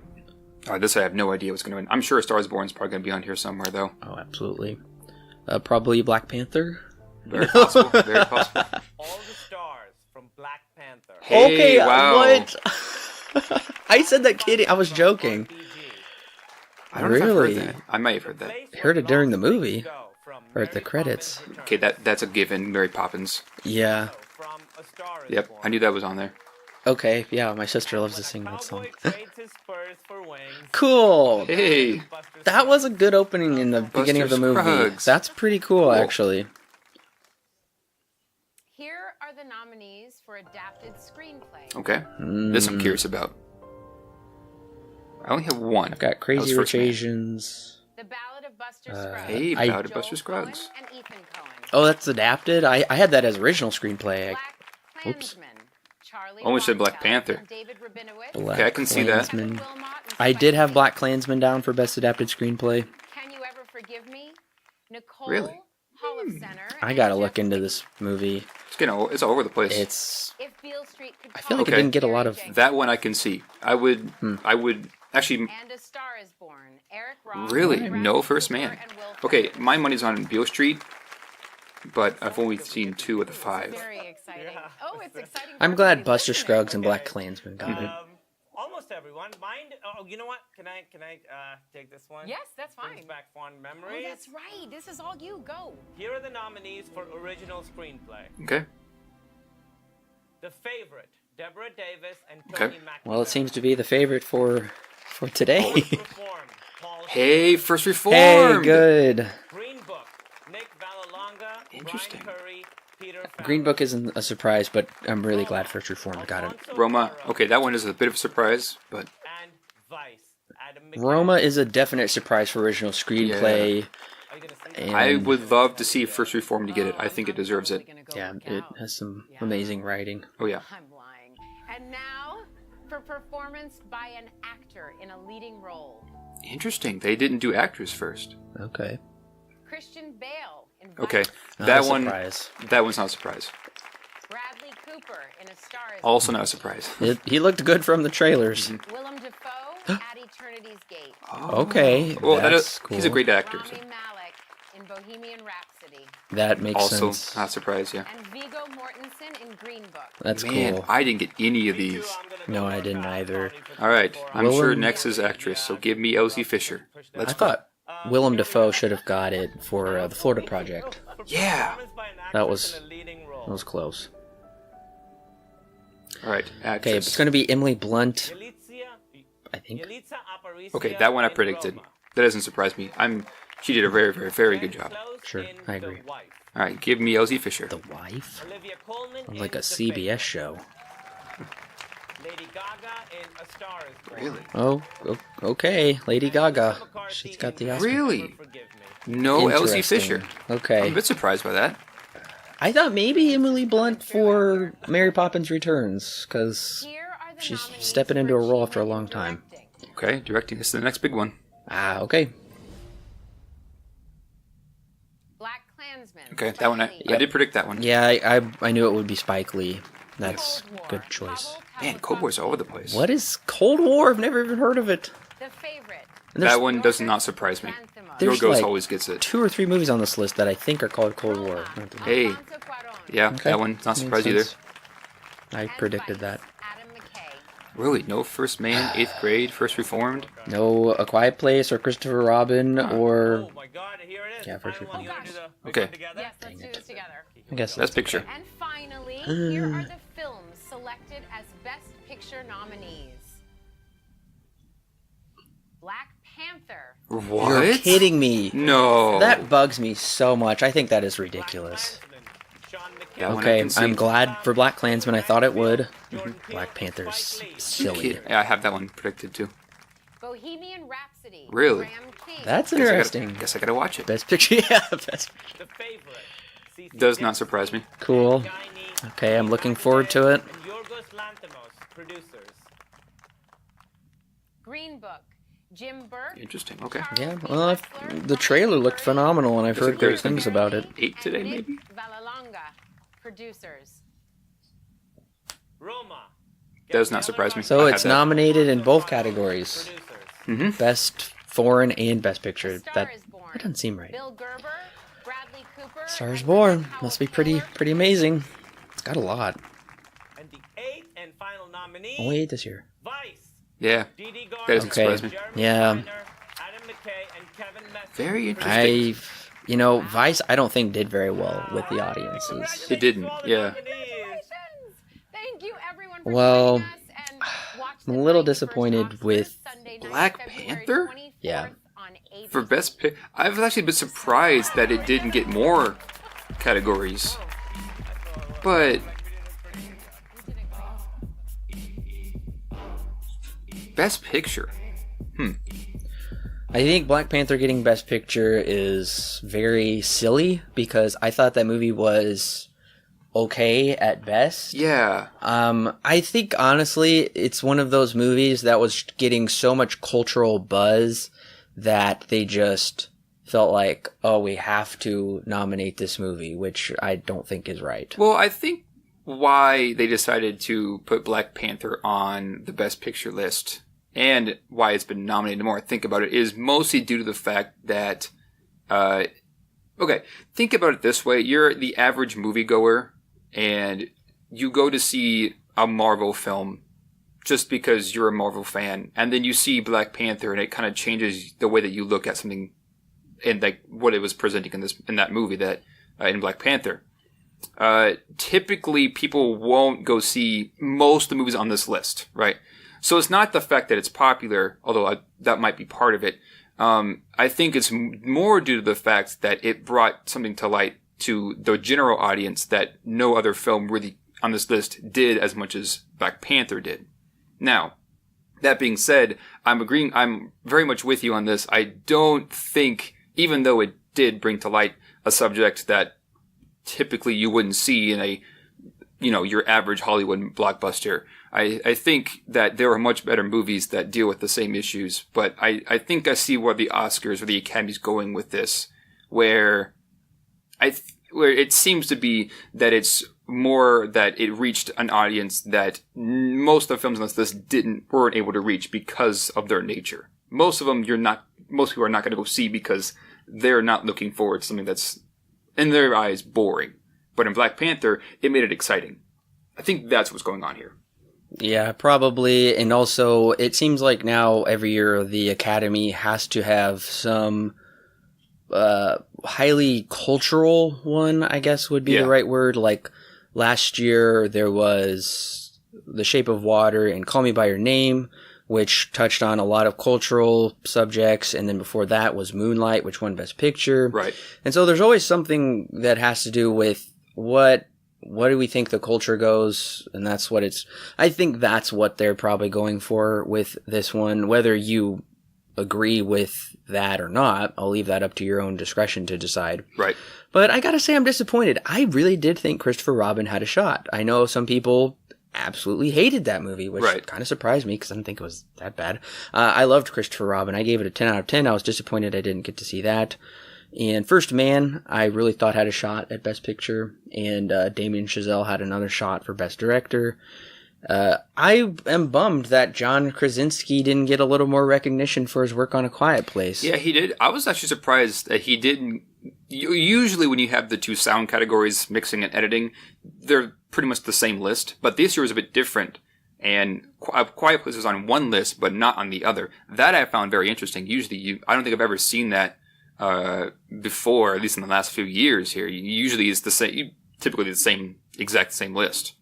[SPEAKER 2] This I have no idea what's going to win. I'm sure A Star is Born is probably going to be on here somewhere, though.
[SPEAKER 1] Oh, absolutely. Probably Black Panther.
[SPEAKER 2] Very possible. Very possible.
[SPEAKER 3] All the stars from Black Panther.
[SPEAKER 2] Hey,
[SPEAKER 1] Okay,
[SPEAKER 2] wow.
[SPEAKER 1] what? I said that kidding. I was joking.
[SPEAKER 3] RPG.
[SPEAKER 2] I don't know if I've
[SPEAKER 1] Really?
[SPEAKER 2] heard that. I might have heard that.
[SPEAKER 3] Place
[SPEAKER 1] Heard it
[SPEAKER 3] where
[SPEAKER 1] during the
[SPEAKER 3] lost
[SPEAKER 1] movie.
[SPEAKER 3] go from
[SPEAKER 1] Or at the
[SPEAKER 3] Mary
[SPEAKER 1] credits.
[SPEAKER 3] Poppins
[SPEAKER 2] Okay,
[SPEAKER 3] Returns.
[SPEAKER 2] that's a given. Mary Poppins.
[SPEAKER 1] Yeah.
[SPEAKER 3] From A Star is
[SPEAKER 2] Yep,
[SPEAKER 3] Born.
[SPEAKER 2] I knew that was on there.
[SPEAKER 1] Okay, yeah, my sister loves to sing that song.
[SPEAKER 3] Cowboy trades his spurs for wings.
[SPEAKER 1] Cool.
[SPEAKER 2] Hey,
[SPEAKER 3] Buster
[SPEAKER 1] That was a good opening in the beginning of the movie.
[SPEAKER 2] Scruggs.
[SPEAKER 1] That's pretty cool, actually.
[SPEAKER 4] Here are the nominees for adapted screenplay.
[SPEAKER 2] okay. This I'm curious about. I only have one.
[SPEAKER 1] I've got
[SPEAKER 2] That
[SPEAKER 1] Crazy
[SPEAKER 2] was
[SPEAKER 1] Rich
[SPEAKER 2] First Man.
[SPEAKER 4] Asians. The Ballad of Buster Scruggs.
[SPEAKER 2] Hey,
[SPEAKER 1] I-
[SPEAKER 2] Ballad of
[SPEAKER 4] Joel
[SPEAKER 2] Buster Scruggs.
[SPEAKER 4] Cohen and Ethan Cohen.
[SPEAKER 1] Oh, that's adapted? I had that as original screenplay.
[SPEAKER 4] Black
[SPEAKER 1] Oops.
[SPEAKER 4] Klansman. Charlie
[SPEAKER 2] Almost said Black
[SPEAKER 4] Ronfeld
[SPEAKER 2] Panther.
[SPEAKER 4] and David Rabinowitz.
[SPEAKER 1] Black
[SPEAKER 2] Okay, I can see that.
[SPEAKER 1] Klansman.
[SPEAKER 4] Kevin Wilmot and
[SPEAKER 1] I did have
[SPEAKER 4] Spike
[SPEAKER 1] Black
[SPEAKER 4] Lee.
[SPEAKER 1] Klansman down for Best Adapted Screenplay.
[SPEAKER 4] Can You Ever Forgive Me? Nicole
[SPEAKER 2] Really?
[SPEAKER 4] Holofcener
[SPEAKER 1] I
[SPEAKER 4] and
[SPEAKER 1] gotta
[SPEAKER 4] Jeff
[SPEAKER 1] look into
[SPEAKER 4] Whitney.
[SPEAKER 1] this movie.
[SPEAKER 2] It's all over the place.
[SPEAKER 1] It's...
[SPEAKER 4] If Beale Street Could
[SPEAKER 1] I feel like
[SPEAKER 2] it
[SPEAKER 4] Talk,
[SPEAKER 2] didn't
[SPEAKER 1] get a lot
[SPEAKER 4] Barry
[SPEAKER 1] of-
[SPEAKER 4] Jenkins.
[SPEAKER 2] That one I can see. I would actually.
[SPEAKER 4] And A Star Is Born. Eric Roth.
[SPEAKER 2] Really?
[SPEAKER 4] Bradley
[SPEAKER 2] No First
[SPEAKER 4] Cooper,
[SPEAKER 2] Man.
[SPEAKER 4] and Will
[SPEAKER 2] Okay,
[SPEAKER 4] Ferrell.
[SPEAKER 2] my money's on Beale Street, but I've only seen 2 of the 5.
[SPEAKER 4] Very exciting. Oh, it's exciting. for
[SPEAKER 1] I'm glad
[SPEAKER 4] everybody
[SPEAKER 1] Buster
[SPEAKER 4] listening.
[SPEAKER 1] Scruggs and Black Klansman got it.
[SPEAKER 3] Almost everyone. Mind? Oh, you know what? Can I take this one?
[SPEAKER 4] Yes, that's
[SPEAKER 3] Brings
[SPEAKER 4] fine.
[SPEAKER 3] back fond
[SPEAKER 4] Oh,
[SPEAKER 3] memories.
[SPEAKER 4] that's right. This is all you. Go.
[SPEAKER 3] Here are the nominees for original screenplay.
[SPEAKER 2] Okay.
[SPEAKER 3] The Favorite, Deborah Davis and
[SPEAKER 2] Okay.
[SPEAKER 3] Tony McNamara.
[SPEAKER 1] Well, it seems to be the favorite for today.
[SPEAKER 3] Reformed, Paul
[SPEAKER 2] Hey, First
[SPEAKER 1] Hey,
[SPEAKER 2] Reformed.
[SPEAKER 1] good.
[SPEAKER 3] Green Book, Nick Vallelonga,
[SPEAKER 2] Interesting.
[SPEAKER 3] Brian Curry, Peter
[SPEAKER 1] Green
[SPEAKER 3] Farrell.
[SPEAKER 1] Book isn't a surprise, but I'm really glad First Reformed got it.
[SPEAKER 3] Alfonso
[SPEAKER 2] Roma.
[SPEAKER 3] Cuarón,
[SPEAKER 2] Okay, that one is a bit of a surprise, but
[SPEAKER 3] And Vice, Adam McKay.
[SPEAKER 1] Roma is a definite surprise for original screenplay.
[SPEAKER 3] Are you gonna say
[SPEAKER 1] And
[SPEAKER 2] I would love to see First Reformed to get it. I think it deserves it.
[SPEAKER 1] yeah, it has some amazing writing.
[SPEAKER 2] Oh yeah.
[SPEAKER 4] I'm lying. And now for performance by an actor in a leading role.
[SPEAKER 2] Interesting. They didn't do actors first.
[SPEAKER 1] Okay.
[SPEAKER 4] Christian Bale in
[SPEAKER 2] Okay,
[SPEAKER 4] Vice.
[SPEAKER 1] Not
[SPEAKER 2] that
[SPEAKER 1] a
[SPEAKER 2] one.
[SPEAKER 1] surprise.
[SPEAKER 2] That one's not a surprise.
[SPEAKER 4] Bradley Cooper in A Star Is
[SPEAKER 2] Also not a surprise.
[SPEAKER 1] He looked good from the trailers.
[SPEAKER 2] Mm-hmm.
[SPEAKER 4] Born. Willem Dafoe at Eternity's Gate.
[SPEAKER 1] Okay,
[SPEAKER 2] Well,
[SPEAKER 1] that's
[SPEAKER 2] he's a
[SPEAKER 1] cool.
[SPEAKER 2] great actor.
[SPEAKER 4] Rami Malek in Bohemian Rhapsody.
[SPEAKER 1] That makes
[SPEAKER 2] Also
[SPEAKER 1] sense.
[SPEAKER 2] not a surprise. Yeah.
[SPEAKER 4] And Viggo Mortensen in Green Book.
[SPEAKER 1] That's
[SPEAKER 2] Man,
[SPEAKER 1] cool.
[SPEAKER 2] I didn't get any of these.
[SPEAKER 1] No, I didn't either.
[SPEAKER 2] All right, I'm sure
[SPEAKER 1] Willem-
[SPEAKER 2] next is actress. So give me Elsie Fisher. Let's
[SPEAKER 1] I thought Willem Dafoe should have got it for the Florida Project.
[SPEAKER 2] Yeah.
[SPEAKER 1] That was close.
[SPEAKER 2] All right,
[SPEAKER 1] Okay,
[SPEAKER 2] actress.
[SPEAKER 1] it's going to be Emily Blunt, I think.
[SPEAKER 2] Okay, that one I predicted. That doesn't surprise me. She did a very, very, very good job.
[SPEAKER 1] Sure, I agree.
[SPEAKER 2] All right, give me Elsie Fisher.
[SPEAKER 1] The Wife?
[SPEAKER 3] Olivia Colman
[SPEAKER 1] Sounds like
[SPEAKER 3] in
[SPEAKER 1] a
[SPEAKER 3] The
[SPEAKER 1] CBS
[SPEAKER 3] Favorite.
[SPEAKER 1] show.
[SPEAKER 3] Lady Gaga in A Star Is Born.
[SPEAKER 2] Really?
[SPEAKER 1] Oh, okay. Lady Gaga. She's got the Oscar.
[SPEAKER 2] Really?
[SPEAKER 3] Forgive me.
[SPEAKER 2] No Elsie
[SPEAKER 1] Interesting.
[SPEAKER 2] Fisher. I'm
[SPEAKER 1] Okay.
[SPEAKER 2] a bit surprised by that.
[SPEAKER 1] I thought maybe Emily Blunt for Mary Poppins Returns, because
[SPEAKER 4] Here are the
[SPEAKER 1] she's
[SPEAKER 4] nominees
[SPEAKER 1] stepping into
[SPEAKER 4] for
[SPEAKER 1] a role after a
[SPEAKER 4] achievement
[SPEAKER 1] long
[SPEAKER 4] in
[SPEAKER 1] time.
[SPEAKER 4] directing.
[SPEAKER 2] Okay, directing. This is the next big one.
[SPEAKER 1] Okay.
[SPEAKER 4] Black Klansman.
[SPEAKER 2] Okay, that one.
[SPEAKER 4] Spike Lee.
[SPEAKER 2] I did predict that one.
[SPEAKER 1] Yeah, I knew it would be Spike Lee. That's
[SPEAKER 4] Cold War.
[SPEAKER 1] good choice.
[SPEAKER 4] Pavel
[SPEAKER 2] Man, Cold War's all over the place.
[SPEAKER 1] What is Cold War? I've never even heard of it.
[SPEAKER 4] The Favorite.
[SPEAKER 1] And there's
[SPEAKER 2] That one does not surprise me.
[SPEAKER 4] Lanthimos.
[SPEAKER 1] There's
[SPEAKER 2] Yorgos
[SPEAKER 1] like
[SPEAKER 2] always gets it.
[SPEAKER 1] 2 or 3 movies on this list that I think are called Cold War.
[SPEAKER 4] Roma.
[SPEAKER 2] Hey.
[SPEAKER 4] Alfonso Cuarón.
[SPEAKER 2] Yeah,
[SPEAKER 1] Okay.
[SPEAKER 2] that one's not
[SPEAKER 1] Makes
[SPEAKER 2] surprised either.
[SPEAKER 1] sense. I
[SPEAKER 4] And
[SPEAKER 1] predicted
[SPEAKER 4] Vice,
[SPEAKER 1] that.
[SPEAKER 4] Adam McKay.
[SPEAKER 2] Really, no First Man, 8th grade, First Reformed.
[SPEAKER 1] No A Quiet Place or Christopher Robin or...
[SPEAKER 3] Oh my God! Here it is.
[SPEAKER 1] Yeah,
[SPEAKER 3] The
[SPEAKER 1] First
[SPEAKER 3] final one. You
[SPEAKER 1] Reformed.
[SPEAKER 3] wanna do the big
[SPEAKER 2] Okay.
[SPEAKER 3] one together?
[SPEAKER 4] Yes, let's do this together.
[SPEAKER 1] I guess
[SPEAKER 2] That's picture.
[SPEAKER 4] And finally, here are the films selected as Best Picture nominees. Black Panther.
[SPEAKER 2] What?
[SPEAKER 1] You're kidding me.
[SPEAKER 2] No.
[SPEAKER 1] That bugs me so much. I think that is ridiculous.
[SPEAKER 3] Sean McKay.
[SPEAKER 2] That one I
[SPEAKER 1] Okay,
[SPEAKER 2] can see.
[SPEAKER 1] I'm glad for Black Klansman. I thought it would.
[SPEAKER 3] Jordan Peele,
[SPEAKER 1] Black Panther's
[SPEAKER 3] Spike Lee.
[SPEAKER 1] silly.
[SPEAKER 2] Yeah, I have that one predicted too.
[SPEAKER 4] Bohemian Rhapsody.
[SPEAKER 2] Really?
[SPEAKER 4] Graham King.
[SPEAKER 1] That's
[SPEAKER 2] Guess I gotta-
[SPEAKER 1] interesting.
[SPEAKER 2] Guess I gotta watch it.
[SPEAKER 1] Best picture, yeah, best picture.
[SPEAKER 3] The Favorite. CeCe
[SPEAKER 2] Does not
[SPEAKER 3] Dixon,
[SPEAKER 2] surprise me.
[SPEAKER 1] Cool.
[SPEAKER 3] Guiney,
[SPEAKER 1] Okay, I'm looking forward to it.
[SPEAKER 3] and Yorgos Lanthimos, producers.
[SPEAKER 4] Green Book. Jim Burke.
[SPEAKER 2] Interesting. Okay.
[SPEAKER 1] Yeah, well, the trailer looked phenomenal, and I've heard great things about it.
[SPEAKER 2] 8 today, maybe?
[SPEAKER 4] Vallelonga, producers.
[SPEAKER 3] Roma.
[SPEAKER 2] Does not surprise me.
[SPEAKER 1] So
[SPEAKER 2] I
[SPEAKER 1] it's
[SPEAKER 2] had that.
[SPEAKER 1] nominated in both categories.
[SPEAKER 3] Producers.
[SPEAKER 1] Best Foreign and Best Picture.
[SPEAKER 4] Star
[SPEAKER 1] That
[SPEAKER 4] is Born.
[SPEAKER 1] doesn't seem right.
[SPEAKER 4] Bill Gerber, Bradley Cooper.
[SPEAKER 1] Star is
[SPEAKER 4] and
[SPEAKER 1] Born.
[SPEAKER 4] Bryce
[SPEAKER 1] Must be
[SPEAKER 4] Howard
[SPEAKER 1] pretty amazing. It's got a lot.
[SPEAKER 3] And the 8th and final nominee,
[SPEAKER 1] Only 8 this year.
[SPEAKER 3] Vice.
[SPEAKER 2] Yeah.
[SPEAKER 3] Dee
[SPEAKER 2] That
[SPEAKER 3] Gardner,
[SPEAKER 2] doesn't surprise me.
[SPEAKER 3] Jeremy
[SPEAKER 1] Yeah.
[SPEAKER 3] Steiner, Adam McKay, and Kevin Messer.
[SPEAKER 2] Very interesting.
[SPEAKER 1] Vice, I don't think did very well with the audiences.
[SPEAKER 2] It didn't, yeah.
[SPEAKER 4] Congratulations. Thank you, everyone, for
[SPEAKER 1] Well,
[SPEAKER 4] joining us. And watch
[SPEAKER 1] I'm
[SPEAKER 4] the
[SPEAKER 1] a little
[SPEAKER 4] 91st
[SPEAKER 1] disappointed
[SPEAKER 4] Oscars
[SPEAKER 1] with
[SPEAKER 4] Sunday night,
[SPEAKER 2] Black
[SPEAKER 4] February
[SPEAKER 2] Panther?
[SPEAKER 4] 24th
[SPEAKER 1] Yeah.
[SPEAKER 4] on ABC.
[SPEAKER 2] For Best Pick, I've actually been surprised that it didn't get more categories. But Best Picture.
[SPEAKER 1] I think Black Panther getting Best Picture is very silly because I thought that movie was okay at best.
[SPEAKER 2] Yeah.
[SPEAKER 1] I think honestly, it's one of those movies that was getting so much cultural buzz that they just felt like, oh, we have to nominate this movie, which I don't think is right.
[SPEAKER 2] Well, I think why they decided to put Black Panther on the Best Picture list and why it's been nominated more, I think about it, is mostly due to the fact that, okay, think about it this way. You're the average moviegoer and you go to see a Marvel film just because you're a Marvel fan, and then you see Black Panther and it kind of changes the way that you look at something and like what it was presenting in that movie that, in Black Panther. Typically people won't go see most of the movies on this list, right? So it's not the fact that it's popular, although that might be part of it. I think it's more due to the fact that it brought something to light to the general audience that no other film really on this list did as much as Black Panther did. Now, that being said, I'm very much with you on this. I don't think, even though it did bring to light a subject that typically you wouldn't see in a, your average Hollywood blockbuster, I think that there are much better movies that deal with the same issues, but I think I see where the Oscars or the Academy's going with this, where it seems to be that it's more that it reached an audience that most of the films on this list weren't able to reach because of their nature. Most of them most people are not going to go see because they're not looking forward to something that's, in their eyes, boring. But in Black Panther, it made it exciting. I think that's what's going on here.
[SPEAKER 1] Yeah, probably. And also, it seems like now every year the Academy has to have some highly cultural one, I guess would be the right word. Like last year there was The Shape of Water and Call Me By Your Name, which touched on a lot of cultural subjects. And then before that was Moonlight, which won Best Picture.
[SPEAKER 2] Right.
[SPEAKER 1] And so there's always something that has to do with what do we think the culture goes? And that's what I think that's what they're probably going for with this one. Whether you agree with that or not, I'll leave that up to your own discretion to decide.
[SPEAKER 2] Right.
[SPEAKER 1] But I gotta say, I'm disappointed. I really did think Christopher Robin had a shot. I know some people absolutely hated that movie, which kind of surprised me because I didn't think it was that bad. I loved Christopher Robin. I gave it a 10 out of 10. I was disappointed I didn't get to see that. And First Man, I really thought had a shot at Best Picture, and Damien Chazelle had another shot for Best Director. I am bummed that John Krasinski didn't get a little more recognition for his work on A Quiet Place.
[SPEAKER 2] Yeah, he did. I was actually surprised that he didn't. Usually when you have the two sound categories, mixing and editing, they're pretty much the same list. But this year was a bit different. And A Quiet Place was on one list, but not on the other. That I found very interesting. Usually, I don't think I've ever seen that before, at least in the last few years here. Usually it's typically the exact same list.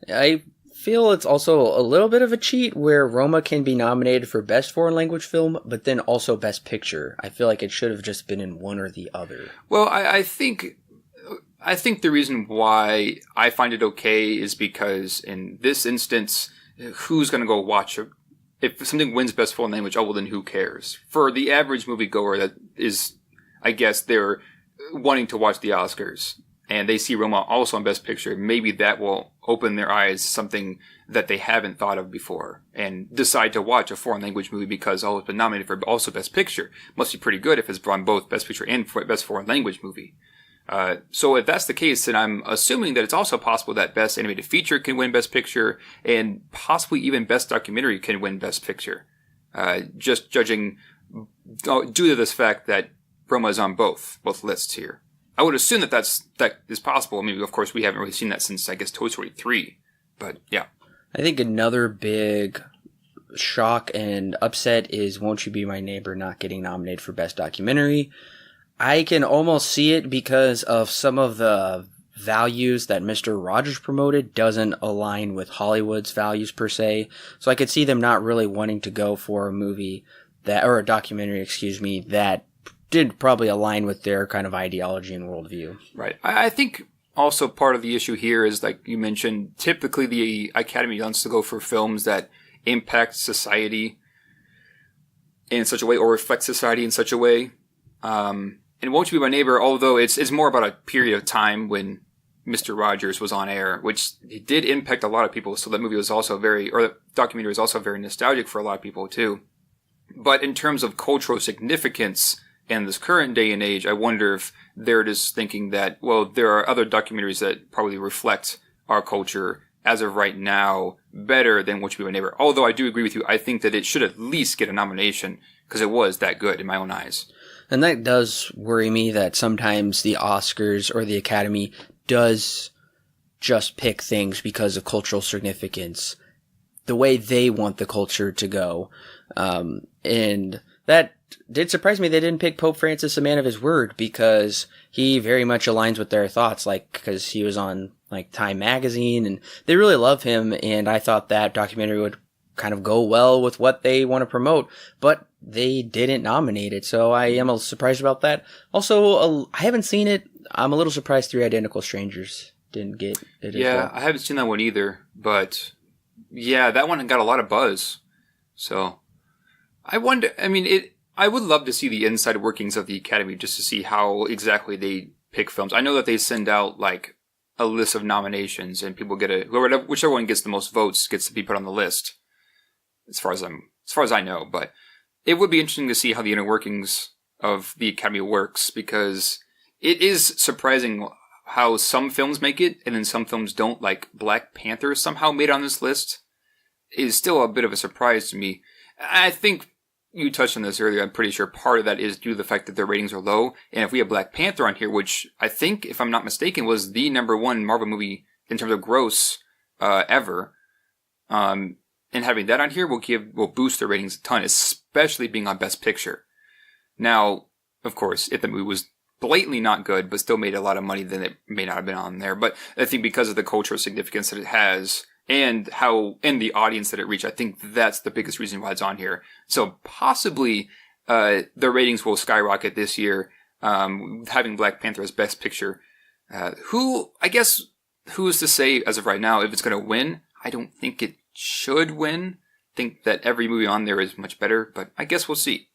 [SPEAKER 1] I feel it's also a little bit of a cheat where Roma can be nominated for Best Foreign Language Film, but then also Best Picture. I feel like it should have just been in one or the other.
[SPEAKER 2] Well, I think the reason why I find it okay is because in this instance, who's going to go watch it? If something wins Best Foreign Language, well, then who cares? For the average moviegoer that is, I guess, they're wanting to watch the Oscars. and they see Roma also on Best Picture, maybe that will open their eyes to something that they haven't thought of before and decide to watch a foreign language movie because it's been nominated for also Best Picture. Must be pretty good if it's won both Best Picture and Best Foreign Language Movie. So if that's the case, then I'm assuming that it's also possible that Best Animated Feature can win Best Picture and possibly even Best Documentary can win Best Picture. Just judging due to this fact that Roma is on both lists here. I would assume that is possible. I mean, of course, we haven't really seen that since, I guess, Toy Story 3. But, yeah.
[SPEAKER 1] I think another big shock and upset is Won't You Be My Neighbor not getting nominated for Best Documentary. I can almost see it because of some of the values that Mr. Rogers promoted doesn't align with Hollywood's values per se. So I could see them not really wanting to go for a movie or a documentary, that did probably align with their kind of ideology and worldview.
[SPEAKER 2] Right. I think also part of the issue here is, like you mentioned, typically the Academy wants to go for films that impact society in such a way or reflect society in such a way. And Won't You Be My Neighbor, although it's more about a period of time when Mr. Rogers was on air, which it did impact a lot of people. So that movie was also the documentary was also very nostalgic for a lot of people too. But in terms of cultural significance in this current day and age, I wonder if they're just thinking that, well, there are other documentaries that probably reflect our culture as of right now better than Won't You Be My Neighbor. Although I do agree with you, I think that it should at least get a nomination because it was that good in my own eyes.
[SPEAKER 1] And that does worry me that sometimes the Oscars or the Academy does just pick things because of cultural significance, the way they want the culture to go. And that did surprise me they didn't pick Pope Francis, a man of his word, because he very much aligns with their thoughts, because he was on Time Magazine and they really love him. And I thought that documentary would kind of go well with what they want to promote, but they didn't nominate it, so I am a little surprised about that. Also, I haven't seen it. I'm a little surprised Three Identical Strangers didn't get it as well.
[SPEAKER 2] I haven't seen that one either, but yeah, that one got a lot of buzz. So I wonder, I would love to see the inside workings of the Academy just to see how exactly they pick films. I know that they send out a list of nominations and people get whichever one gets the most votes gets to be put on the list. As far as I know, but it would be interesting to see how the inner workings of the Academy works, because it is surprising how some films make it and then some films don't. Like Black Panther somehow made on this list is still a bit of a surprise to me. I think you touched on this earlier. I'm pretty sure part of that is due to the fact that their ratings are low. And if we have Black Panther on here, which I think, if I'm not mistaken, was the #1 Marvel movie in terms of gross ever, and having that on here will boost their ratings a ton, especially being on Best Picture. Now, of course, if the movie was blatantly not good, but still made a lot of money, then it may not have been on there. But I think because of the cultural significance that it has and the audience that it reached, I think that's the biggest reason why it's on here. So possibly, the ratings will skyrocket this year, having Black Panther as Best Picture. Who's to say as of right now if it's going to win? I don't think it should win. Think that every movie on there is much better, but I guess we'll see.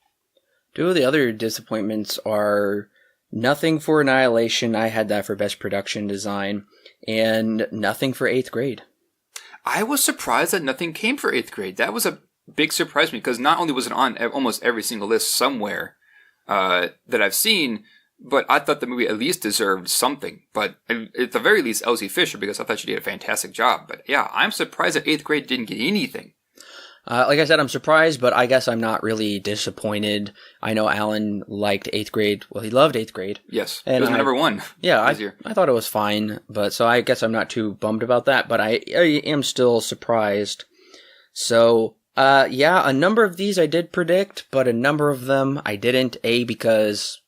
[SPEAKER 1] Two of the other disappointments are Nothing for Annihilation. I had that for Best Production Design, and Nothing for 8th Grade.
[SPEAKER 2] I was surprised that Nothing came for 8th Grade. That was a big surprise to me, because not only was it on almost every single list somewhere that I've seen, but I thought the movie at least deserved something. But at the very least, Elsie Fisher, because I thought she did a fantastic job. But yeah, I'm surprised that 8th Grade didn't get anything.
[SPEAKER 1] Like I said, I'm surprised, but I guess I'm not really disappointed. I know Alan liked 8th Grade. Well, he loved 8th Grade.
[SPEAKER 2] Yes, and it was my #1.
[SPEAKER 1] Yeah, I thought it was fine, but so I guess I'm not too bummed about that, but I am still surprised. So, a number of these I did predict, but a number of them I didn't. Because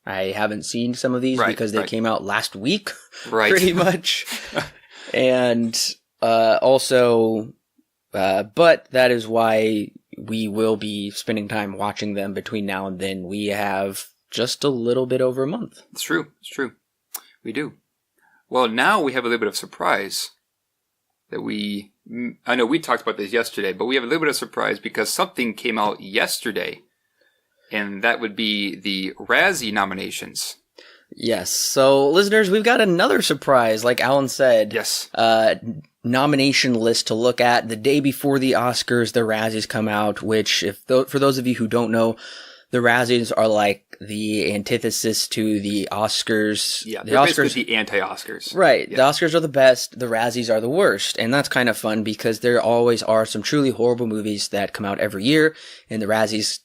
[SPEAKER 1] I haven't seen some of these because they came out last week, pretty much. And also, but that is why we will be spending time watching them between now and then. We have just a little bit over a month.
[SPEAKER 2] It's true. We do. Well, now we have a little bit of surprise that I know we talked about this yesterday, but we have a little bit of surprise because something came out yesterday. And that would be the Razzie nominations.
[SPEAKER 1] Yes. So, listeners, we've got another surprise, like Alan said.
[SPEAKER 2] Yes.
[SPEAKER 1] Nomination list to look at the day before the Oscars. The Razzies come out, which, for those of you who don't know, the Razzies are like the antithesis to the Oscars.
[SPEAKER 2] Yeah,
[SPEAKER 1] the
[SPEAKER 2] they're
[SPEAKER 1] Oscars,
[SPEAKER 2] basically the anti-Oscars.
[SPEAKER 1] Right.
[SPEAKER 2] Yeah.
[SPEAKER 1] The Oscars are the best. The Razzies are the worst. And that's kind of fun because there always are some truly horrible movies that come out every year. And the Razzies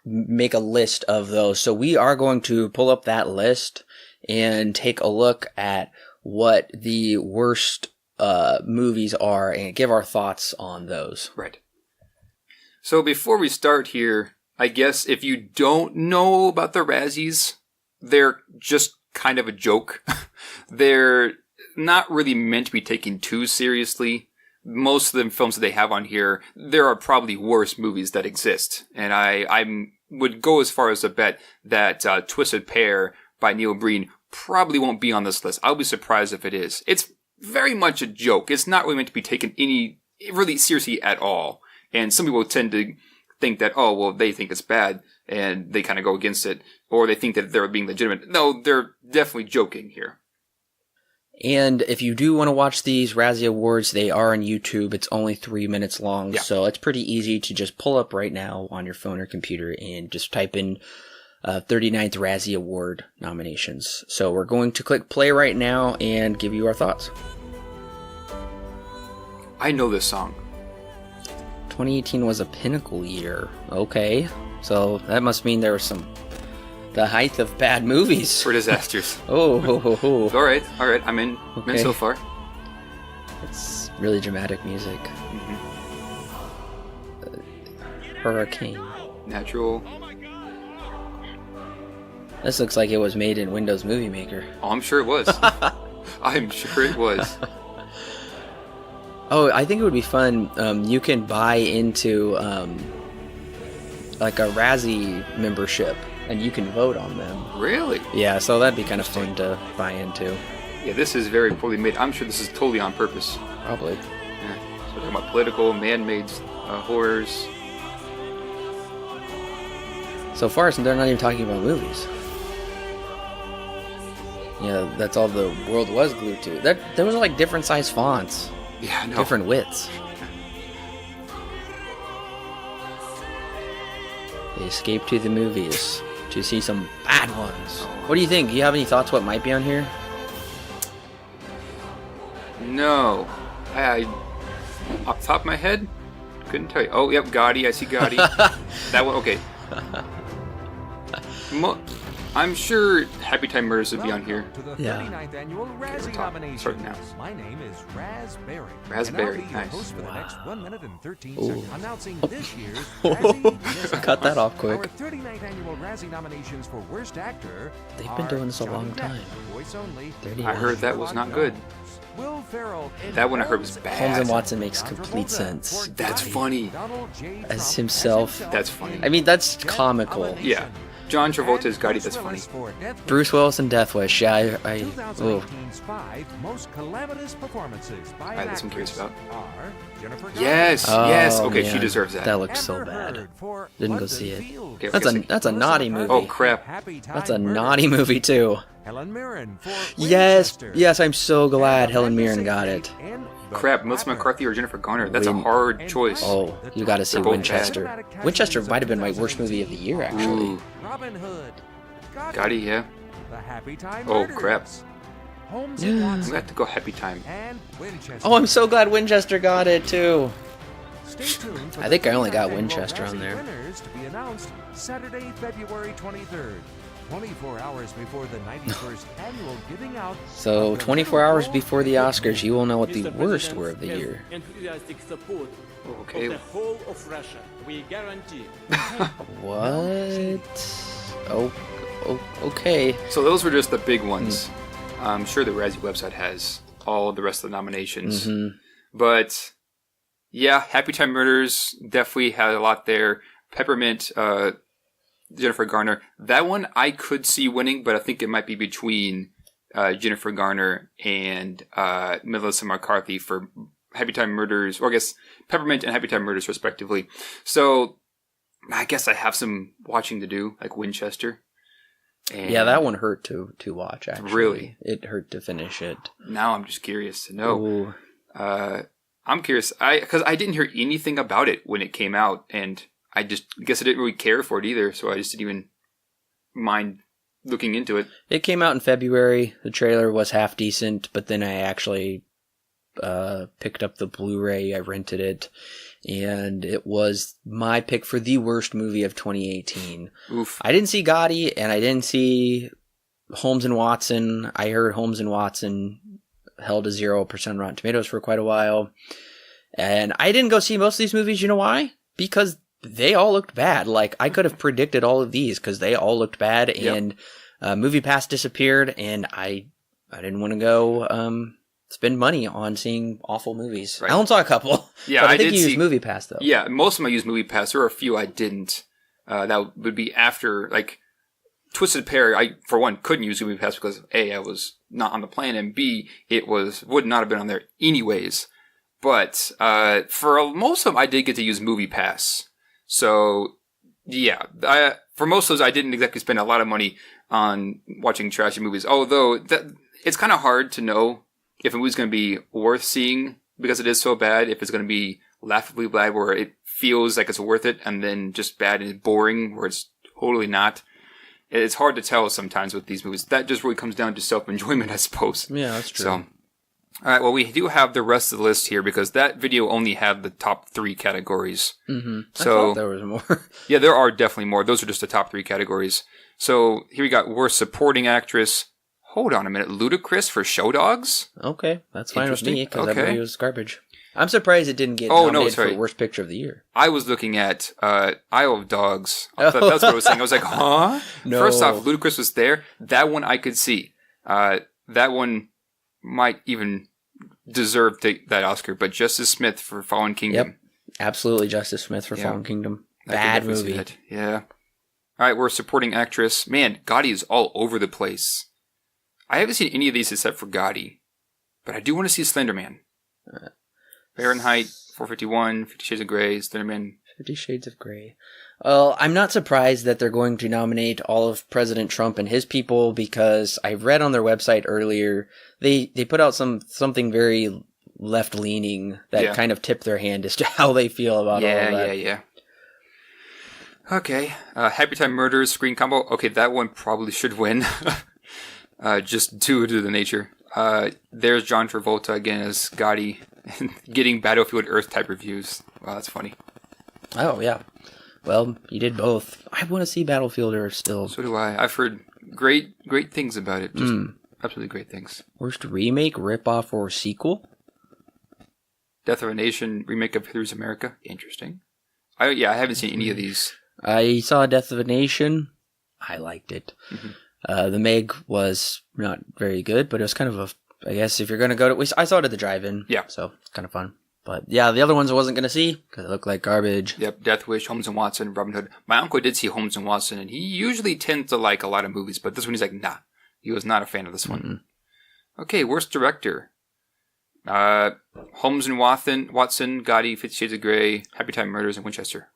[SPEAKER 1] make a list of those. So we are going to pull up that list and take a look at what the worst movies are and give our thoughts on those.
[SPEAKER 2] Right. So before we start here, I guess if you don't know about the Razzies, they're just kind of a joke. They're not really meant to be taken too seriously. Most of the films that they have on here, there are probably worse movies that exist. And I would go as far as to bet that Twisted Pair by Neil Breen probably won't be on this list. I'll be surprised if it is. It's very much a joke. It's not really meant to be taken really seriously at all. And some people tend to think that, oh, well, they think it's bad, and they kind of go against it, or they think that they're being legitimate. No, they're definitely joking here.
[SPEAKER 1] And if you do want to watch these Razzie Awards, they are on YouTube. It's only 3 minutes long,
[SPEAKER 2] Yeah.
[SPEAKER 1] so it's pretty easy to just pull up right now on your phone or computer and just type in 39th Razzie Award nominations. So we're going to click play right now and give you our thoughts.
[SPEAKER 2] I know this song.
[SPEAKER 1] 2018 was a pinnacle year. Okay, so that must mean there was the height of bad movies.
[SPEAKER 2] For disasters.
[SPEAKER 1] Oh, ho, ho, ho.
[SPEAKER 2] All right. I'm in
[SPEAKER 1] Okay.
[SPEAKER 2] so far.
[SPEAKER 1] It's really dramatic music. Hurricane.
[SPEAKER 2] Natural.
[SPEAKER 1] This looks like it was made in Windows Movie Maker.
[SPEAKER 2] Oh, I'm sure it was. I'm sure it was.
[SPEAKER 1] Oh, I think it would be fun. You can buy into like a Razzie membership, and you can vote on them.
[SPEAKER 2] Really?
[SPEAKER 1] Yeah, so that'd be kind of fun to buy into.
[SPEAKER 2] Yeah, this is very poorly made. I'm sure this is totally on purpose.
[SPEAKER 1] Probably.
[SPEAKER 2] Yeah. So we're talking about political, man-made horrors.
[SPEAKER 1] So far, they're not even talking about movies. Yeah, that's all the world was glued to. There was like different size fonts,
[SPEAKER 2] Yeah, no.
[SPEAKER 1] different widths. They escaped to the movies to see some bad ones. What do you think? Do you have any thoughts what might be on here?
[SPEAKER 2] No. I off the top of my head, couldn't tell you. Oh, yep, Gotti. I see Gotti. That one, okay. I'm sure Happy Time Murders would be on here.
[SPEAKER 5] To the
[SPEAKER 1] Yeah.
[SPEAKER 5] 39th annual Razzie
[SPEAKER 2] top.
[SPEAKER 5] nominations.
[SPEAKER 2] Start now.
[SPEAKER 5] My name is Raspberry.
[SPEAKER 2] Raspberry,
[SPEAKER 5] And I'll be your
[SPEAKER 2] nice.
[SPEAKER 5] host for the next 1 minute and 13
[SPEAKER 1] Ooh.
[SPEAKER 5] seconds. Announcing this year's Razzie.
[SPEAKER 1] Cut that off quick.
[SPEAKER 5] Our 39th annual Razzie nominations for Worst Actor.
[SPEAKER 1] They've been
[SPEAKER 5] are
[SPEAKER 1] doing this a
[SPEAKER 5] Johnny
[SPEAKER 1] long
[SPEAKER 5] Depp,
[SPEAKER 1] time.
[SPEAKER 5] Voice only.
[SPEAKER 1] 31.
[SPEAKER 2] I heard that was not good.
[SPEAKER 5] Will Ferrell in
[SPEAKER 2] That one I heard was
[SPEAKER 5] Holmes
[SPEAKER 2] bad.
[SPEAKER 1] Holmes and Watson makes
[SPEAKER 5] John
[SPEAKER 1] complete
[SPEAKER 5] Travolta
[SPEAKER 1] sense.
[SPEAKER 5] for
[SPEAKER 2] That's
[SPEAKER 5] Gotti.
[SPEAKER 2] funny.
[SPEAKER 5] Donald J.
[SPEAKER 1] As
[SPEAKER 5] Trump
[SPEAKER 1] himself.
[SPEAKER 2] That's funny.
[SPEAKER 1] I mean, that's comical.
[SPEAKER 2] Yeah. John Travolta's Gotti, that's funny.
[SPEAKER 1] Bruce Willis and Death Wish. Yeah, I oh.
[SPEAKER 5] 2018's 5 most calamitous performances by
[SPEAKER 2] Alright,
[SPEAKER 5] an
[SPEAKER 2] that's what I'm curious
[SPEAKER 5] actress
[SPEAKER 2] about.
[SPEAKER 5] are Jennifer Garner.
[SPEAKER 2] yes. Okay, she
[SPEAKER 1] man.
[SPEAKER 2] deserves that.
[SPEAKER 1] That looks so
[SPEAKER 5] Amber
[SPEAKER 1] bad.
[SPEAKER 5] Heard for
[SPEAKER 1] Didn't go
[SPEAKER 5] London
[SPEAKER 1] see it.
[SPEAKER 5] Field.
[SPEAKER 2] Okay,
[SPEAKER 1] That's
[SPEAKER 2] okay,
[SPEAKER 1] a naughty movie.
[SPEAKER 2] Oh, crap.
[SPEAKER 5] Happy Time
[SPEAKER 1] That's a
[SPEAKER 5] Murders.
[SPEAKER 1] naughty movie too.
[SPEAKER 5] Helen Mirren for
[SPEAKER 1] Yes,
[SPEAKER 5] Winchester.
[SPEAKER 1] yes, I'm so glad
[SPEAKER 5] And
[SPEAKER 1] Helen
[SPEAKER 5] Amanda
[SPEAKER 1] Mirren got
[SPEAKER 5] Seyfried
[SPEAKER 1] it.
[SPEAKER 5] and The
[SPEAKER 2] Crap, Melissa
[SPEAKER 5] Rapper.
[SPEAKER 2] McCarthy or Jennifer Garner. That's a
[SPEAKER 1] Win-
[SPEAKER 2] hard
[SPEAKER 5] And
[SPEAKER 2] choice.
[SPEAKER 1] Oh, you gotta see
[SPEAKER 2] They're both
[SPEAKER 1] Winchester.
[SPEAKER 5] bad.
[SPEAKER 1] Winchester might have been my worst movie of the year, actually.
[SPEAKER 2] Ooh.
[SPEAKER 5] Robin Hood.
[SPEAKER 2] Gotti, yeah.
[SPEAKER 5] The Happy Time
[SPEAKER 2] Oh,
[SPEAKER 5] Murders.
[SPEAKER 2] crap.
[SPEAKER 5] Holmes
[SPEAKER 1] Yeah.
[SPEAKER 5] and
[SPEAKER 2] I'm
[SPEAKER 5] Watson.
[SPEAKER 2] gonna have to go Happy Time.
[SPEAKER 5] And Winchester.
[SPEAKER 1] Oh, I'm so glad Winchester got it too.
[SPEAKER 5] Stay tuned for
[SPEAKER 1] I think
[SPEAKER 5] the
[SPEAKER 1] I only got
[SPEAKER 5] 39th
[SPEAKER 1] Winchester
[SPEAKER 5] annual
[SPEAKER 1] on there.
[SPEAKER 5] Razzie Winners to be announced Saturday, February 23rd. 24 hours before the 91st annual giving out.
[SPEAKER 1] So,
[SPEAKER 5] of the
[SPEAKER 1] 24 hours
[SPEAKER 5] Little
[SPEAKER 1] before the
[SPEAKER 5] Gold
[SPEAKER 1] Oscars, you will know what the
[SPEAKER 6] Mr.
[SPEAKER 1] worst
[SPEAKER 6] President
[SPEAKER 1] were of the
[SPEAKER 6] has
[SPEAKER 1] year.
[SPEAKER 6] enthusiastic support
[SPEAKER 2] Okay.
[SPEAKER 6] of the whole of Russia. We guarantee.
[SPEAKER 1] What? Oh, okay.
[SPEAKER 2] So those were just the big ones. I'm sure the Razzie website has all the rest of the nominations. But yeah, Happy Time Murders definitely had a lot there. Peppermint, Jennifer Garner. That one I could see winning, but I think it might be between Jennifer Garner and Melissa McCarthy for Happy Time Murders, or I guess Peppermint and Happy Time Murders respectively. So I guess I have some watching to do, like Winchester. And
[SPEAKER 1] Yeah, that one hurt to watch, actually.
[SPEAKER 2] Really?
[SPEAKER 1] It hurt to finish it.
[SPEAKER 2] Now I'm just curious to know.
[SPEAKER 1] Ooh.
[SPEAKER 2] I'm curious, because I didn't hear anything about it when it came out, and I guess I didn't really care for it either, so I just didn't even mind looking into it.
[SPEAKER 1] It came out in February. The trailer was half decent, but then I actually picked up the Blu-ray. I rented it, and it was my pick for the worst movie of 2018.
[SPEAKER 2] Oof.
[SPEAKER 1] I didn't see Gotti, and I didn't see Holmes and Watson. I heard Holmes and Watson held a 0% Rotten Tomatoes for quite a while. And I didn't go see most of these movies. You know why? Because they all looked bad. Like, I could have predicted all of these because they all looked bad.
[SPEAKER 2] Yep.
[SPEAKER 1] And MoviePass disappeared, and I didn't want to go spend money on seeing awful movies.
[SPEAKER 2] Right.
[SPEAKER 1] Alan saw a couple.
[SPEAKER 2] Yeah,
[SPEAKER 1] but I
[SPEAKER 2] I
[SPEAKER 1] think
[SPEAKER 2] did
[SPEAKER 1] you
[SPEAKER 2] see-
[SPEAKER 1] used MoviePass, though.
[SPEAKER 2] Yeah, most of them I used MoviePass. There were a few I didn't. That would be after, like, Twisted Pair. I, for one, couldn't use MoviePass because A, I was not on the plan, and B, it would not have been on there anyways. But for most of them, I did get to use MoviePass. So, yeah, for most of those, I didn't exactly spend a lot of money on watching trashy movies. Although, it's kind of hard to know if a movie's going to be worth seeing because it is so bad, if it's going to be laughably bad where it feels like it's worth it, and then just bad and boring where it's totally not. It's hard to tell sometimes with these movies. That just really comes down to self-enjoyment, I suppose.
[SPEAKER 1] Yeah, that's true.
[SPEAKER 2] So, all right, well, we do have the rest of the list here because that video only had the top 3 categories.
[SPEAKER 1] Mm-hmm. I
[SPEAKER 2] So,
[SPEAKER 1] thought there was more.
[SPEAKER 2] yeah, there are definitely more. Those are just the top 3 categories. So, here we got Worst Supporting Actress. Hold on a minute. Ludacris for Show Dogs?
[SPEAKER 1] Okay, that's fine with me because that
[SPEAKER 2] Okay.
[SPEAKER 1] movie was garbage. I'm surprised it didn't get
[SPEAKER 2] Oh, no,
[SPEAKER 1] nominated
[SPEAKER 2] sorry.
[SPEAKER 1] for Worst Picture of the Year.
[SPEAKER 2] I was looking at Isle of Dogs. That's what I was saying. I was like, huh?
[SPEAKER 1] No.
[SPEAKER 2] First off, Ludacris was there. That one I could see. That one might even deserve that Oscar. But Justice Smith for Fallen Kingdom.
[SPEAKER 1] Yep, absolutely. Justice Smith for
[SPEAKER 2] Yeah.
[SPEAKER 1] Fallen Kingdom.
[SPEAKER 2] I could
[SPEAKER 1] Bad
[SPEAKER 2] definitely see
[SPEAKER 1] movie.
[SPEAKER 2] that. Yeah. All right, we're supporting actress. Man, Gotti is all over the place. I haven't seen any of these except for Gotti. But I do want to see Slender Man. Fahrenheit 451, 50 Shades of Grey, Slenderman.
[SPEAKER 1] 50 Shades of Grey. Well, I'm not surprised that they're going to nominate all of President Trump and his people because I read on their website earlier they put out something very left-leaning that kind of tipped their hand as to how they feel about all of that.
[SPEAKER 2] Yeah. Okay. Happy Time Murders, Screen Combo. Okay, that one probably should win. Just due to the nature. There's John Travolta again as Gotti getting Battlefield Earth type reviews. Wow, that's funny.
[SPEAKER 1] Oh, yeah. Well, you did both. I want to see Battlefield Earth still.
[SPEAKER 2] So do I. I've heard great things about it. Just absolutely great things.
[SPEAKER 1] Worst remake, ripoff, or sequel?
[SPEAKER 2] Death of a Nation remake of Here's America. Interesting. I haven't seen any of these.
[SPEAKER 1] I saw Death of a Nation. I liked it.
[SPEAKER 2] Mm-hmm.
[SPEAKER 1] The Meg was not very good, but it was kind of I guess if you're going to go to... I saw it at the drive-in.
[SPEAKER 2] Yeah.
[SPEAKER 1] So it's kind of fun. But yeah, the other ones I wasn't going to see because they look like garbage.
[SPEAKER 2] Yep, Death Wish, Holmes and Watson, Robin Hood. My uncle did see Holmes and Watson, and he usually tends to like a lot of movies, but this one he's like, nah. He was not a fan of this one.
[SPEAKER 1] Mm-hmm.
[SPEAKER 2] Okay, worst director. Holmes and Watson, Gotti, 50 Shades of Grey, Happy Time Murders, and Winchester.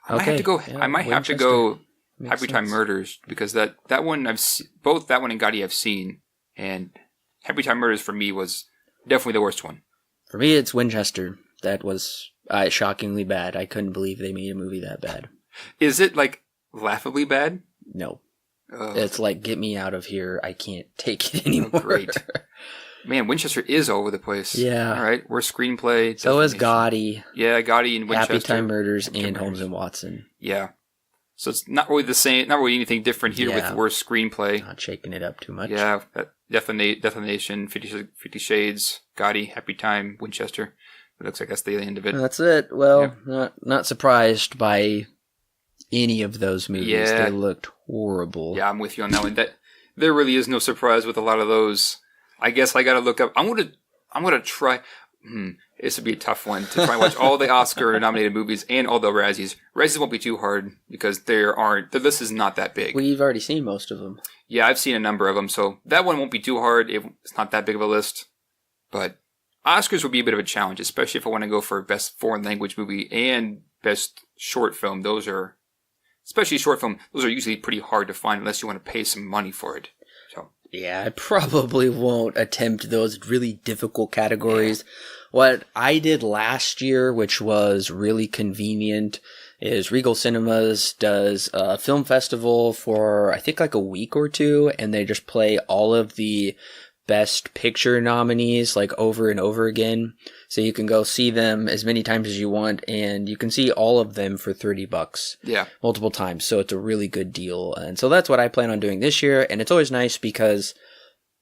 [SPEAKER 2] I might have to go.
[SPEAKER 1] yeah,
[SPEAKER 2] I might have to
[SPEAKER 1] Winchester.
[SPEAKER 2] go.
[SPEAKER 1] Makes
[SPEAKER 2] Happy Time
[SPEAKER 1] sense.
[SPEAKER 2] Murders because that one both that one and Gotti I've seen, and Happy Time Murders for me was definitely the worst one.
[SPEAKER 1] For me, it's Winchester. That was shockingly bad. I couldn't believe they made a movie that bad.
[SPEAKER 2] Is it like laughably bad?
[SPEAKER 1] No.
[SPEAKER 2] Ugh.
[SPEAKER 1] It's like, get me out of here. I can't take it anymore.
[SPEAKER 2] Oh, great. Man, Winchester is all over the place.
[SPEAKER 1] Yeah.
[SPEAKER 2] All right, we're screenplay.
[SPEAKER 1] So is
[SPEAKER 2] definition.
[SPEAKER 1] Gotti,
[SPEAKER 2] Yeah, Gotti and Winchester.
[SPEAKER 1] Happy Time Murders,
[SPEAKER 2] Happy
[SPEAKER 1] and
[SPEAKER 2] Time
[SPEAKER 1] Holmes
[SPEAKER 2] Murders.
[SPEAKER 1] and Watson.
[SPEAKER 2] Yeah. So it's not really the same. Not really anything different here
[SPEAKER 1] Yeah.
[SPEAKER 2] with worst screenplay.
[SPEAKER 1] Not shaking it up too much.
[SPEAKER 2] Yeah, Death of a Nation, 50 Shades, Gotti, Happy Time, Winchester. It looks like that's the end of it.
[SPEAKER 1] That's it. Well, not surprised by any of those movies.
[SPEAKER 2] Yeah.
[SPEAKER 1] They looked horrible.
[SPEAKER 2] Yeah, I'm with you on that one. There really is no surprise with a lot of those. I guess I got to look up. I'm gonna try. This would be a tough one to try and watch all the Oscar-nominated movies and all the Razzies. Razzies won't be too hard because the list is not that big.
[SPEAKER 1] We've already seen most of them.
[SPEAKER 2] Yeah, I've seen a number of them, so that one won't be too hard. It's not that big of a list. But Oscars will be a bit of a challenge, especially if I want to go for Best Foreign Language Movie and Best Short Film. Those are especially short film, those are usually pretty hard to find unless you want to pay some money for it. So
[SPEAKER 1] Yeah, I probably won't attempt those really difficult categories. What I did last year, which was really convenient, is Regal Cinemas does a film festival for, I think, like a week or two, and they just play all of the Best Picture nominees, like, over and over again. So you can go see them as many times as you want, and you can see all of them for $30.
[SPEAKER 2] yeah,
[SPEAKER 1] Multiple times, so it's a really good deal. And so that's what I plan on doing this year, and it's always nice because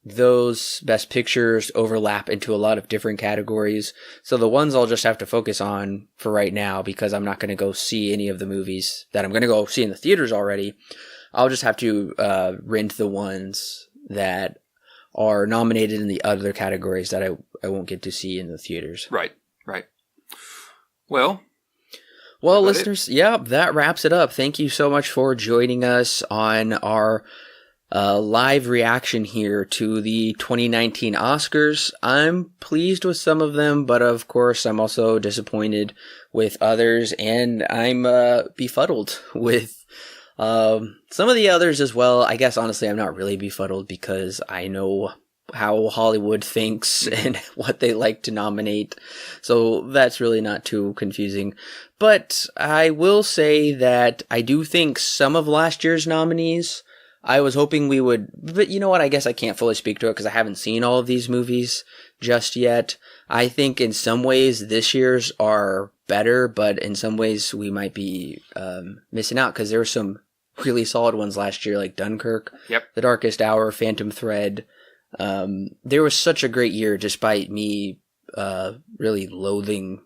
[SPEAKER 1] those Best Pictures overlap into a lot of different categories. So the ones I'll just have to focus on for right now, because I'm not going to go see any of the movies that I'm going to go see in the theaters already, I'll just have to rent the ones that are nominated in the other categories that I won't get to see in the theaters.
[SPEAKER 2] right. Well,
[SPEAKER 1] Listeners, yeah, that wraps it up. Thank you so much for joining us on our live reaction here to the 2019 Oscars. I'm pleased with some of them, but of course I'm also disappointed with others, and I'm befuddled with some of the others as well. I guess honestly I'm not really befuddled because I know how Hollywood thinks and what they like to nominate, so that's really not too confusing. But I will say that I do think some of last year's nominees, I was hoping we would, but you know what, I guess I can't fully speak to it because I haven't seen all of these movies just yet. I think in some ways this year's are better, but in some ways we might be missing out because there were some really solid ones last year, like Dunkirk, The Darkest Hour, Phantom Thread. There was such a great year despite me really loathing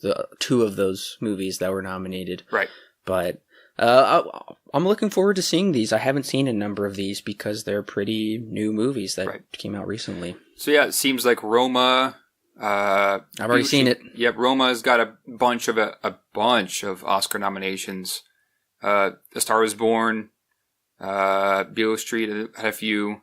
[SPEAKER 1] the two of those movies that were nominated.
[SPEAKER 2] Right.
[SPEAKER 1] But I'm looking forward to seeing these. I haven't seen a number of these because they're pretty new movies that came out recently.
[SPEAKER 2] So yeah, it seems like Roma.
[SPEAKER 1] I've already seen it.
[SPEAKER 2] Yep, Roma's got a bunch of Oscar nominations. A Star Is Born, Beale Street had a few.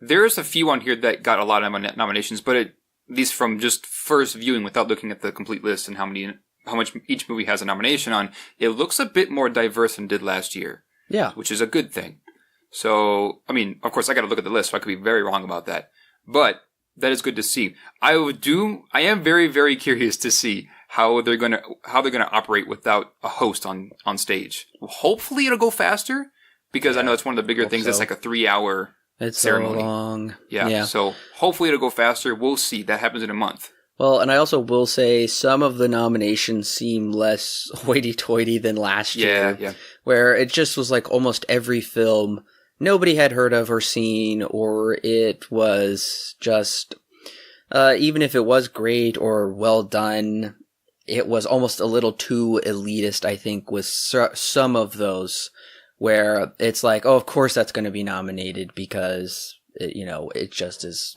[SPEAKER 2] There's a few on here that got a lot of nominations, but at least from just first viewing without looking at the complete list and how much each movie has a nomination on, it looks a bit more diverse than it did last year.
[SPEAKER 1] Yeah.
[SPEAKER 2] Which is a good thing. So, I mean, of course I gotta look at the list, so I could be very wrong about that. But that is good to see. I am very, very curious to see how they're gonna operate without a host on stage. Hopefully it'll go faster, because I know it's one of the bigger things.
[SPEAKER 1] So.
[SPEAKER 2] It's like a 3-hour
[SPEAKER 1] It's
[SPEAKER 2] ceremony.
[SPEAKER 1] so long.
[SPEAKER 2] Yeah, so hopefully it'll go faster. We'll see. That happens in a month.
[SPEAKER 1] Well, and I also will say some of the nominations seem less hoity-toity than last year.
[SPEAKER 2] Yeah.
[SPEAKER 1] Where it just was like almost every film nobody had heard of or seen, or it was just, even if it was great or well done, it was almost a little too elitist, I think, with some of those, where it's like, oh, of course that's going to be nominated because, it just is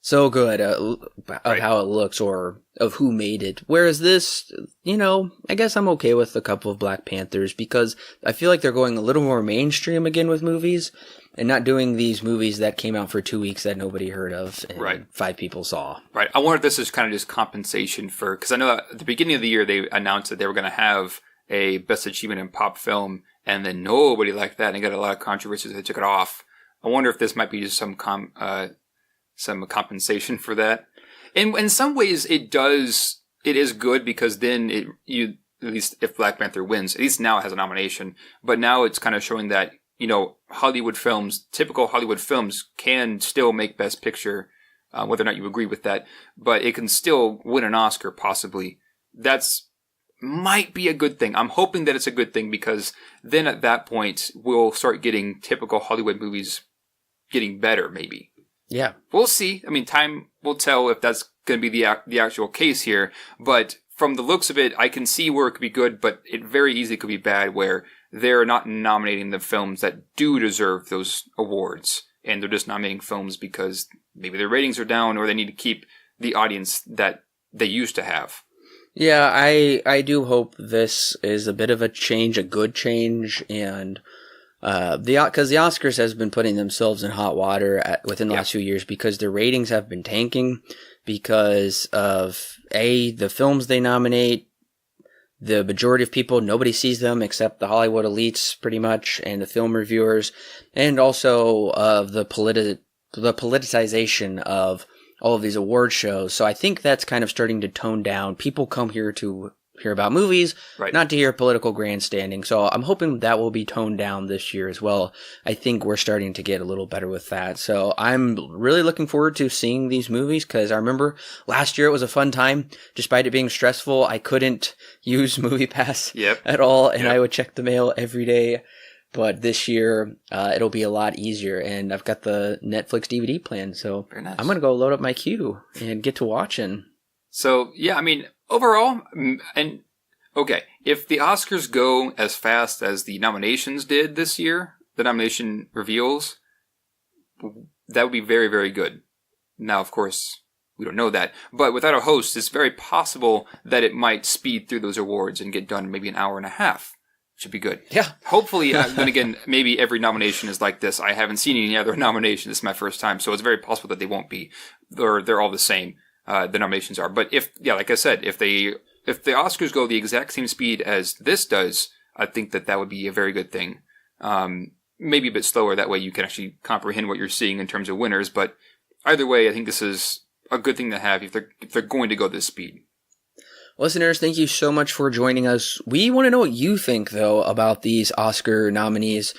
[SPEAKER 1] so good of how it looks or of who made it. Whereas this, I guess I'm okay with a couple of Black Panthers because I feel like they're going a little more mainstream again with movies and not doing these movies that came out for 2 weeks that nobody heard of and 5 people saw.
[SPEAKER 2] Right. I wonder if this is kind of just compensation for, because I know at the beginning of the year they announced that they were going to have a Best Achievement in Pop Film, and then nobody liked that and it got a lot of controversy, so they took it off. I wonder if this might be just some compensation for that. And in some ways it is good because then at least if Black Panther wins, at least now it has a nomination, but now it's kind of showing that, Hollywood films, typical Hollywood films can still make Best Picture, whether or not you agree with that, but it can still win an Oscar possibly. That's might be a good thing. I'm hoping that it's a good thing because then at that point we'll start getting typical Hollywood movies getting better maybe.
[SPEAKER 1] Yeah.
[SPEAKER 2] We'll see. I mean, time will tell if that's going to be the actual case here. But from the looks of it, I can see where it could be good, but it very easily could be bad where they're not nominating the films that do deserve those awards. And they're just nominating films because maybe their ratings are down or they need to keep the audience that they used to have.
[SPEAKER 1] Yeah, I do hope this is a bit of a change, a good change, and because the Oscars has been putting themselves in hot water within the last few years because their ratings have been tanking because of the films they nominate the majority of people, nobody sees them except the Hollywood elites pretty much and the film reviewers, and also of the politicization of all of these award shows. So I think that's kind of starting to tone down. People come here to hear about movies,
[SPEAKER 2] Right.
[SPEAKER 1] not to hear political grandstanding. So I'm hoping that will be toned down this year as well. I think we're starting to get a little better with that. So I'm really looking forward to seeing these movies, because I remember last year it was a fun time. Despite it being stressful, I couldn't use MoviePass
[SPEAKER 2] Yep.
[SPEAKER 1] at all, and
[SPEAKER 2] Yep.
[SPEAKER 1] I would check the mail every day. But this year, it'll be a lot easier, and I've got the Netflix DVD plan, so
[SPEAKER 2] Very nice.
[SPEAKER 1] I'm going to go load up my queue and get to watching.
[SPEAKER 2] So, yeah, I mean, overall, and okay, if the Oscars go as fast as the nominations did this year, the nomination reveals, that would be very, very good. Now, of course, we don't know that, but without a host, it's very possible that it might speed through those awards and get done in maybe an hour and a half. Should be good.
[SPEAKER 1] Yeah.
[SPEAKER 2] Hopefully, then again, maybe every nomination is like this. I haven't seen any other nominations. This is my first time, so it's very possible that they won't be, or they're all the same. The nominations are. But like I said, if the Oscars go the exact same speed as this does, I think that would be a very good thing. Maybe a bit slower. That way you can actually comprehend what you're seeing in terms of winners. But either way, I think this is a good thing to have if they're going to go this speed.
[SPEAKER 1] Listeners, thank you so much for joining us. We want to know what you think, though, about these Oscar nominees.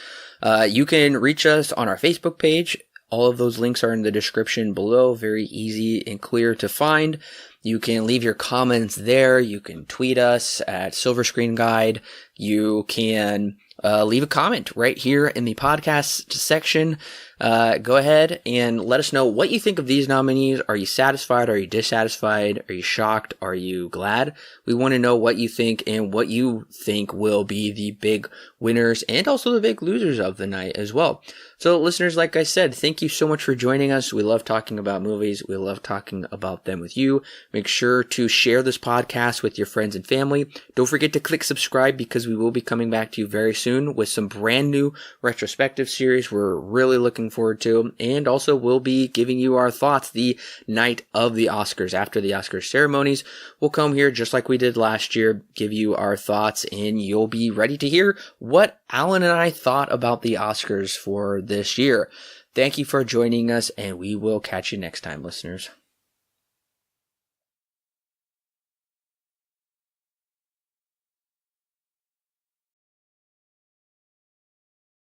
[SPEAKER 1] You can reach us on our Facebook page. All of those links are in the description below. Very easy and clear to find. You can leave your comments there. You can tweet us at Silver Screen Guide. You can leave a comment right here in the podcast section. Go ahead and let us know what you think of these nominees. Are you satisfied? Are you dissatisfied? Are you shocked? Are you glad? We want to know what you think and what you think will be the big winners and also the big losers of the night as well. So listeners, like I said, thank you so much for joining us. We love talking about movies. We love talking about them with you. Make sure to share this podcast with your friends and family. Don't forget to click subscribe, because we will be coming back to you very soon with some brand new retrospective series we're really looking forward to. And also we'll be giving you our thoughts the night of the Oscars. After the Oscars ceremonies, we'll come here just like we did last year, give you our thoughts, and you'll be ready to hear what Alan and I thought about the Oscars for this year. Thank you for joining us, and we will catch you next time, listeners.